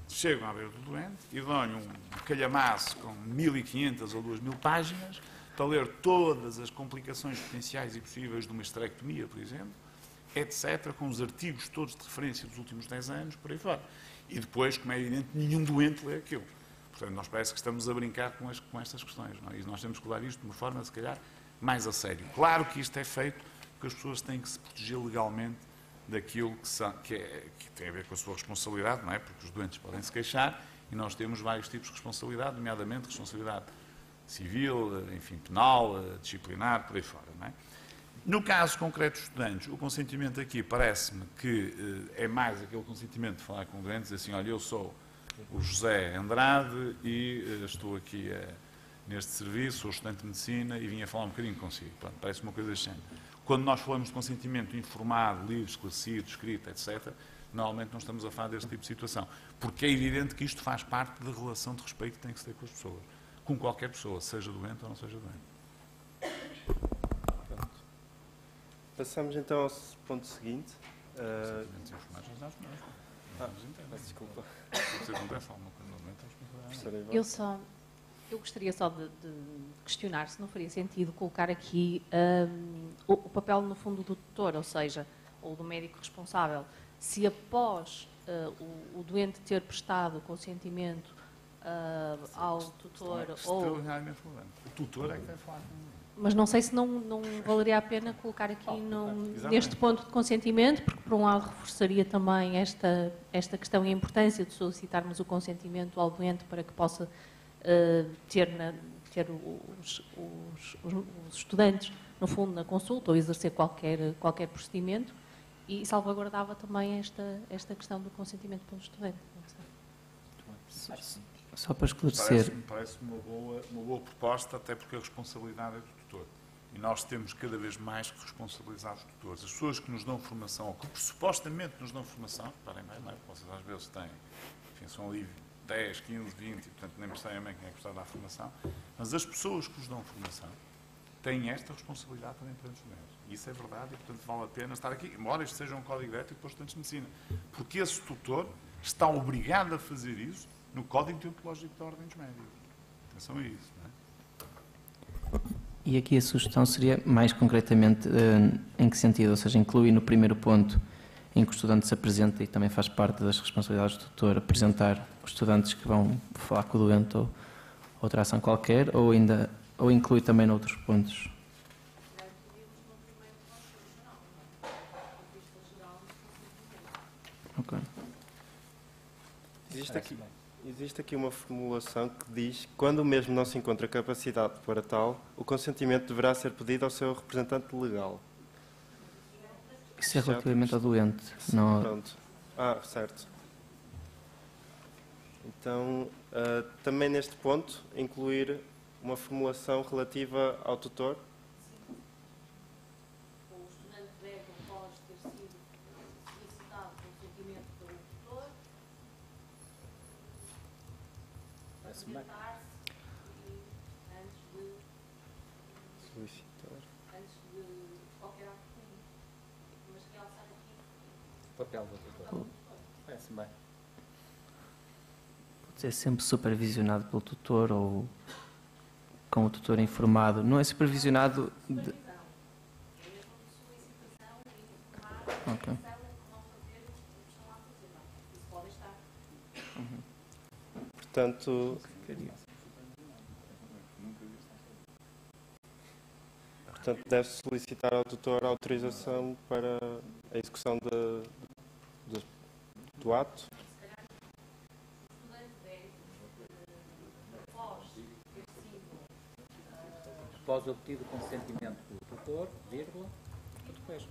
chegam à beira do doente e dão-lhe um calhamaço com 1.500 ou 2.000 páginas para ler todas as complicações potenciais e possíveis de uma esterectomia, por exemplo, etc., com os artigos todos de referência dos últimos 10 anos, por aí fora. E depois, como é evidente, nenhum doente lê aquilo. Portanto, nós parece que estamos a brincar com estas questões, não é? E nós temos que levar isto de uma forma, se calhar, mais a sério. Claro que isto é feito porque as pessoas têm que se proteger legalmente daquilo que tem a ver com a sua responsabilidade, não é? Porque os doentes podem se queixar e nós temos vários tipos de responsabilidade, nomeadamente responsabilidade civil, enfim, penal, disciplinar, por aí fora, não é? No caso concreto dos estudantes, o consentimento aqui parece-me que é mais aquele consentimento de falar com doentes, assim, olha, eu sou o José Andrade e estou aqui neste serviço, sou estudante de medicina e vim a falar um bocadinho consigo. Pronto, parece uma coisa assim. Quando nós falamos de consentimento informado, livre, esclarecido, escrito, etc., normalmente não estamos a falar deste tipo de situação. Porque é evidente que isto faz parte da relação de respeito que tem que se ter com as pessoas. Com qualquer pessoa, seja doente ou não seja doente. Pronto. Passamos então ao ponto seguinte. Consentimentos informados, desculpa. Se acontece alguma coisa no doente, Eu gostaria só de questionar se não faria sentido colocar aqui o papel, no fundo, do tutor, ou seja, ou do médico responsável. Se após o doente ter prestado consentimento ao tutor ou... O tutor é que deve falar. Mas não sei se não valeria a pena colocar aqui neste ponto de consentimento, porque por um lado reforçaria também esta questão e a importância de solicitarmos o consentimento ao doente para que possa ter os estudantes, no fundo, na consulta ou exercer qualquer procedimento, e salvaguardava também esta questão do consentimento pelo estudante. Só para esclarecer. Parece-me uma boa proposta, até porque a responsabilidade é do tutor. E nós temos cada vez mais que responsabilizar os tutores. As pessoas que nos dão formação, ou que supostamente nos dão formação, reparem bem, não é? Vocês às vezes têm, enfim, são ali 10, 15, 20, e portanto nem percebem bem quem é que está a dar formação, mas as pessoas que nos dão formação têm esta responsabilidade também perante os estudantes. E isso é verdade e, portanto, vale a pena estar aqui, embora isto seja um código de ética para os estudantes de medicina, porque esse tutor está obrigado a fazer isso no Código Deontológico da Ordem dos Médicos. Atenção a isso, não é? E aqui a sugestão seria, mais concretamente, em que sentido? Ou seja, incluir no primeiro ponto em que o estudante se apresenta e também faz parte das responsabilidades do tutor apresentar os estudantes que vão falar com o doente ou outra ação qualquer, ou inclui também noutros pontos? Ok. Existe aqui uma formulação que diz que quando o mesmo não se encontra capacidade para tal, o consentimento deverá ser pedido ao seu representante legal. Isso é relativamente ao doente. Não... Pronto. Certo. Então, também neste ponto, incluir uma formulação relativa ao tutor? sido solicitado consentimento pelo tutor, apresentar-se antes de qualquer ato público. Mas realçar aqui O papel do tutor. Parece bem. Pode ser sempre supervisionado pelo tutor ou com o tutor informado. Não é supervisionado de... Ok. Portanto, deve solicitar ao tutor autorização para a execução do ato. Após obtido o consentimento do tutor, vírgula, tudo o resto.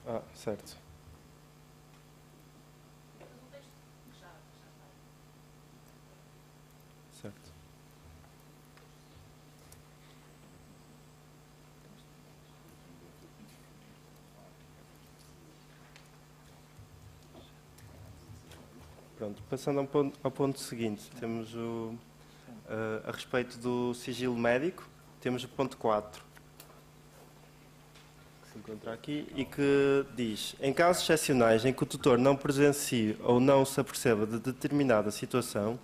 Ah, certo. Certo. Pronto, passando ao ponto seguinte, temos a respeito do sigilo médico, temos o ponto 4, que se encontra aqui, e que diz: em casos excepcionais em que o tutor não presencie ou não se aperceba de determinada situação,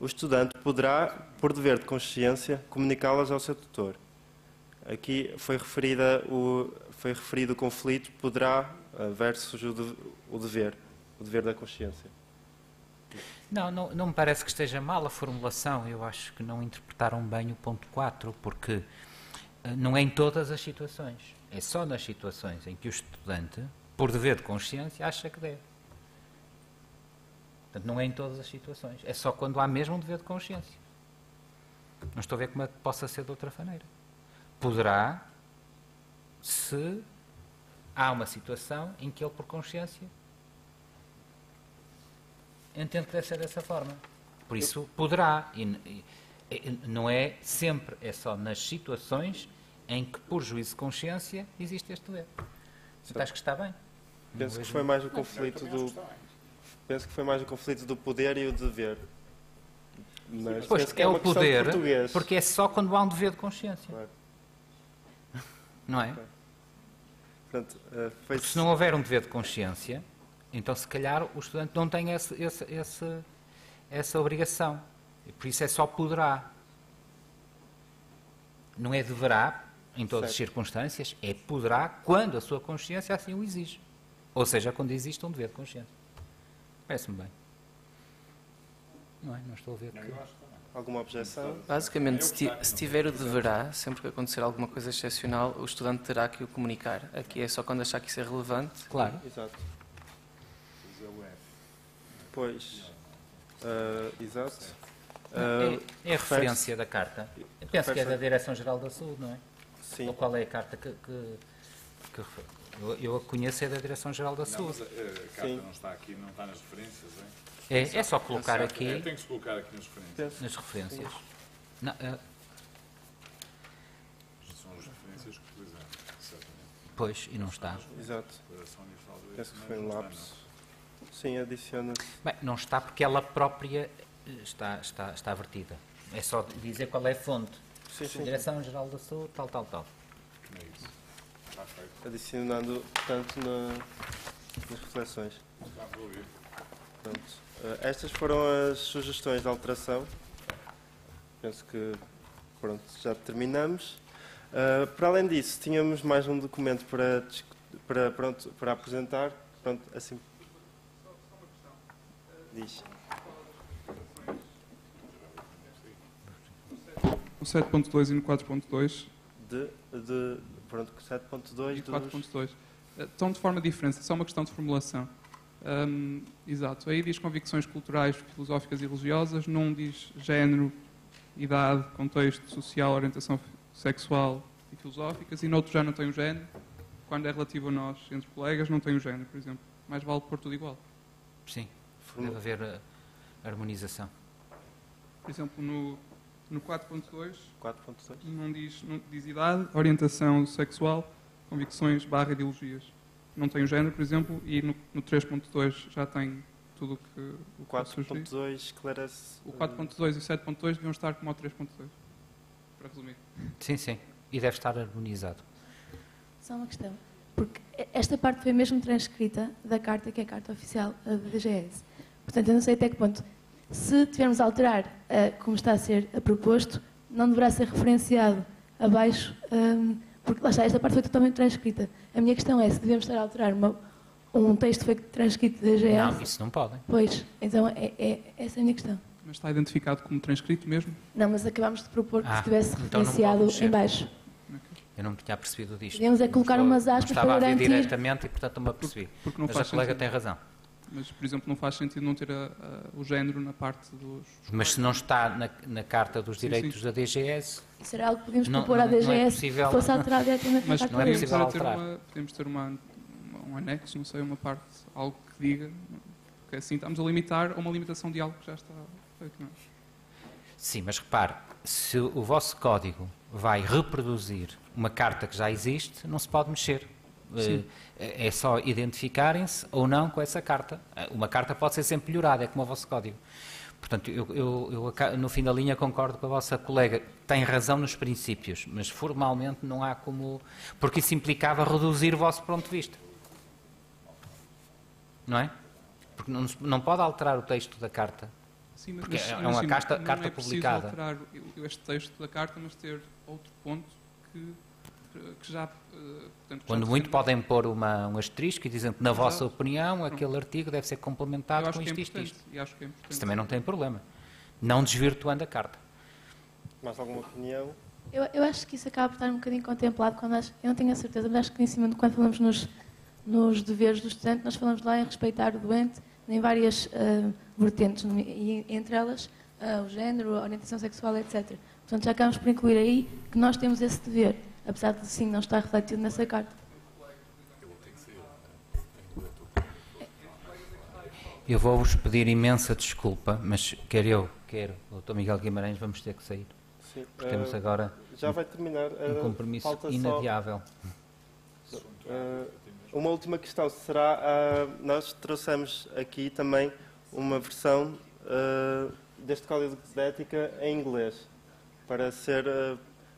o estudante poderá, por dever de consciência, comunicá-las ao seu tutor. Aqui foi referido o conflito poderá versus o dever da consciência. Não me parece que esteja mal a formulação. Eu acho que não interpretaram bem o ponto 4, porque não é em todas as situações. É só nas situações em que o estudante, por dever de consciência, acha que deve. Portanto, não é em todas as situações. É só quando há mesmo um dever de consciência. Não estou a ver como é que possa ser de outra maneira. Poderá, se há uma situação em que ele, por consciência, entende que deve ser dessa forma. Por isso, poderá. E não é sempre, é só nas situações em que, por juízo de consciência, existe este dever. Portanto, acho que está bem. Penso que foi mais o conflito do poder e o dever. Mas pois, penso que é o questão poder, de português. porque é só quando há um dever de consciência. Claro. Não é? Portanto, Porque se não houver um dever de consciência, então se calhar o estudante não tem essa obrigação. E por isso é só poderá. Não é deverá, em todas as circunstâncias, é poderá quando a sua consciência assim o exige. Ou seja, quando existe um dever de consciência. Parece-me bem. Não é? Não estou a ver que... Alguma objeção? Basicamente, se tiver o deverá, sempre que acontecer alguma coisa excepcional, o estudante terá que o comunicar. Aqui é só quando achar que isso é relevante. Claro. Exato. Pois. Exato. É a referência da carta. Eu penso que é da Direção-Geral da Saúde, não é? Sim. Ou qual é a carta que eu a conheço, é da Direção-Geral da Saúde. Não, mas a carta não está aqui, não está nas referências, é só colocar aqui... Tem que se colocar aqui nas referências. Nas referências. Não, são as referências que utilizamos, certamente. pois, e não está. Exato. Penso que foi um lapso. Sim, adiciona-se. Bem, não está porque ela própria está vertida. É só dizer qual é a fonte. Sim. Direção-Geral da Saúde, tal. É isso. Está feito. Adicionando, portanto, nas reflexões. Está resolvido. Pronto. Estas foram as sugestões de alteração. Penso que pronto, já terminamos. Para além disso, tínhamos mais um documento para apresentar. Pronto, assim. Diz. No 7.2 e no 4.2. Pronto, 7.2 e 4.2. Estão de forma diferente, é só uma questão de formulação. Exato. Aí diz convicções culturais, filosóficas e religiosas, num diz género, idade, contexto social, orientação sexual e filosóficas, e noutro já não tem o género. Quando é relativo a nós, entre colegas, não tem o género, por exemplo. Mais vale pôr tudo igual. Sim, deve haver harmonização. Por exemplo, no No 4.2 4.2. não diz idade, orientação sexual, convicções / ideologias. Não tem o género, por exemplo, e no 3.2 já tem tudo o que O 4.2 esclarece... O 4.2 e o 7.2 deviam estar como o 3.2, para resumir. Sim, sim. E deve estar harmonizado. Só uma questão. Porque esta parte foi mesmo transcrita da carta, que é a carta oficial da DGS. Portanto, eu não sei até que ponto, se tivermos a alterar como está a ser proposto, não deverá ser referenciado abaixo, porque lá está, esta parte foi totalmente transcrita. A minha questão é se devemos estar a alterar um texto que foi transcrito da DGS. Não, isso não podem. Pois, então essa é a minha questão. Mas está identificado como transcrito mesmo? Não, mas acabámos de propor que se tivesse então não referenciado pode mexer. em baixo. Eu não me tinha percebido disto. Podemos é colocar umas aspas não estava para a ver garantir... diretamente e, portanto, não me apercebi. Porque não mas faz a colega sentido. tem razão. Mas, por exemplo, não faz sentido não ter o género na parte dos... Mas se não está na Carta dos Direitos sim. da DGS... Isso era algo que podíamos não- propor à não é DGS possível- que fosse alterado diretamente na Mas carta não é deles. possível ter alterar. podemos ter um anexo, não sei, uma parte, algo que diga, porque assim estamos a limitar a uma limitação de algo que já está feito, não é? Sim, mas repare, se o vosso código vai reproduzir uma carta que já existe, não se pode mexer. Sim. É só identificarem-se ou não com essa carta. Uma carta pode ser sempre melhorada, é como o vosso código. Portanto, eu no fim da linha concordo com a vossa colega. Tem razão nos princípios, mas formalmente não há como... Porque isso implicava reduzir o vosso ponto de vista. Não é? Porque não pode alterar o texto da carta. Sim, Porque é uma imagina, carta não é preciso publicada. alterar este texto da carta, mas ter outro ponto que já... portanto, Quando já muito defende- podem pôr um asterisco e dizem que, na Exato. vossa opinião, aquele artigo deve ser Eu complementado acho com que é isto, isto, importante, isto. e acho que é importante. Isso também não tem problema. Não desvirtuando a carta. Mais alguma opinião? Eu acho que isso acaba por estar um bocadinho contemplado quando eu não tenho a certeza, mas acho que em cima de quando falamos nos deveres do estudante, nós falamos lá em respeitar o doente em várias vertentes, e entre elas o género, a orientação sexual, etc. Portanto, já acabamos por incluir aí que nós temos esse dever, apesar de sim não estar refletido nessa carta. Eu vou-vos pedir imensa desculpa, mas quer eu, quer o Dr. Miguel Guimarães, vamos ter que sair. Sim. Porque temos agora Já vai terminar. um compromisso Falta só, inadiável. uma última questão será, nós trouxemos aqui também uma versão deste Código de Ética em inglês, para ser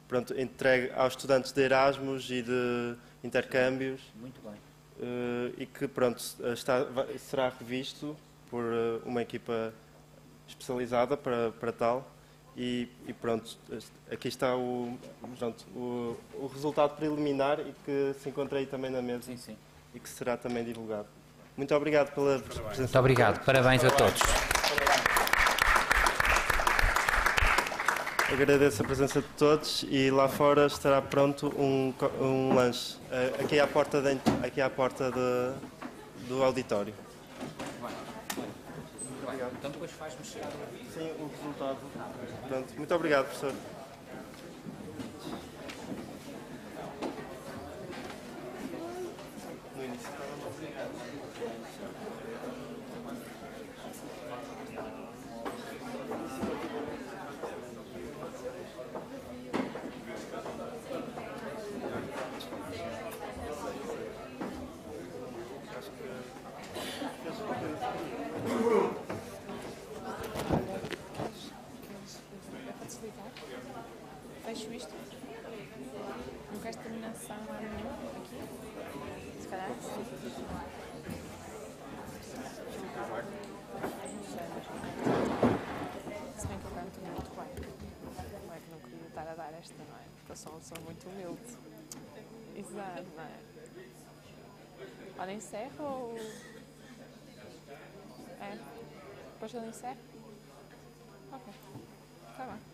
pronto, entregue aos estudantes de Erasmus e de intercâmbios. Muito bem. E que pronto, será revisto por uma equipa especializada para tal. E pronto, aqui está o resultado preliminar e que se encontra aí também na mesa. Sim, sim. E que será também divulgado. Muito obrigado pela presença. Muito obrigado. Parabéns a todos. Agradeço a presença de todos e lá fora estará pronto um lanche. Aqui à porta, do auditório. Então depois faz mexer. Sim, o resultado. Pronto. Muito obrigado, professor. No início Fecho isto. Não queres terminar a sessão amanhã? Aqui? Se calhar? Se bem que eu canto muito bem. Não é que não queria estar a dar esta, não é? Porque eu sou uma pessoa muito humilde. Exato, não é? Olha, encerro ou... É? Depois eu encerro? Ok. Está bem.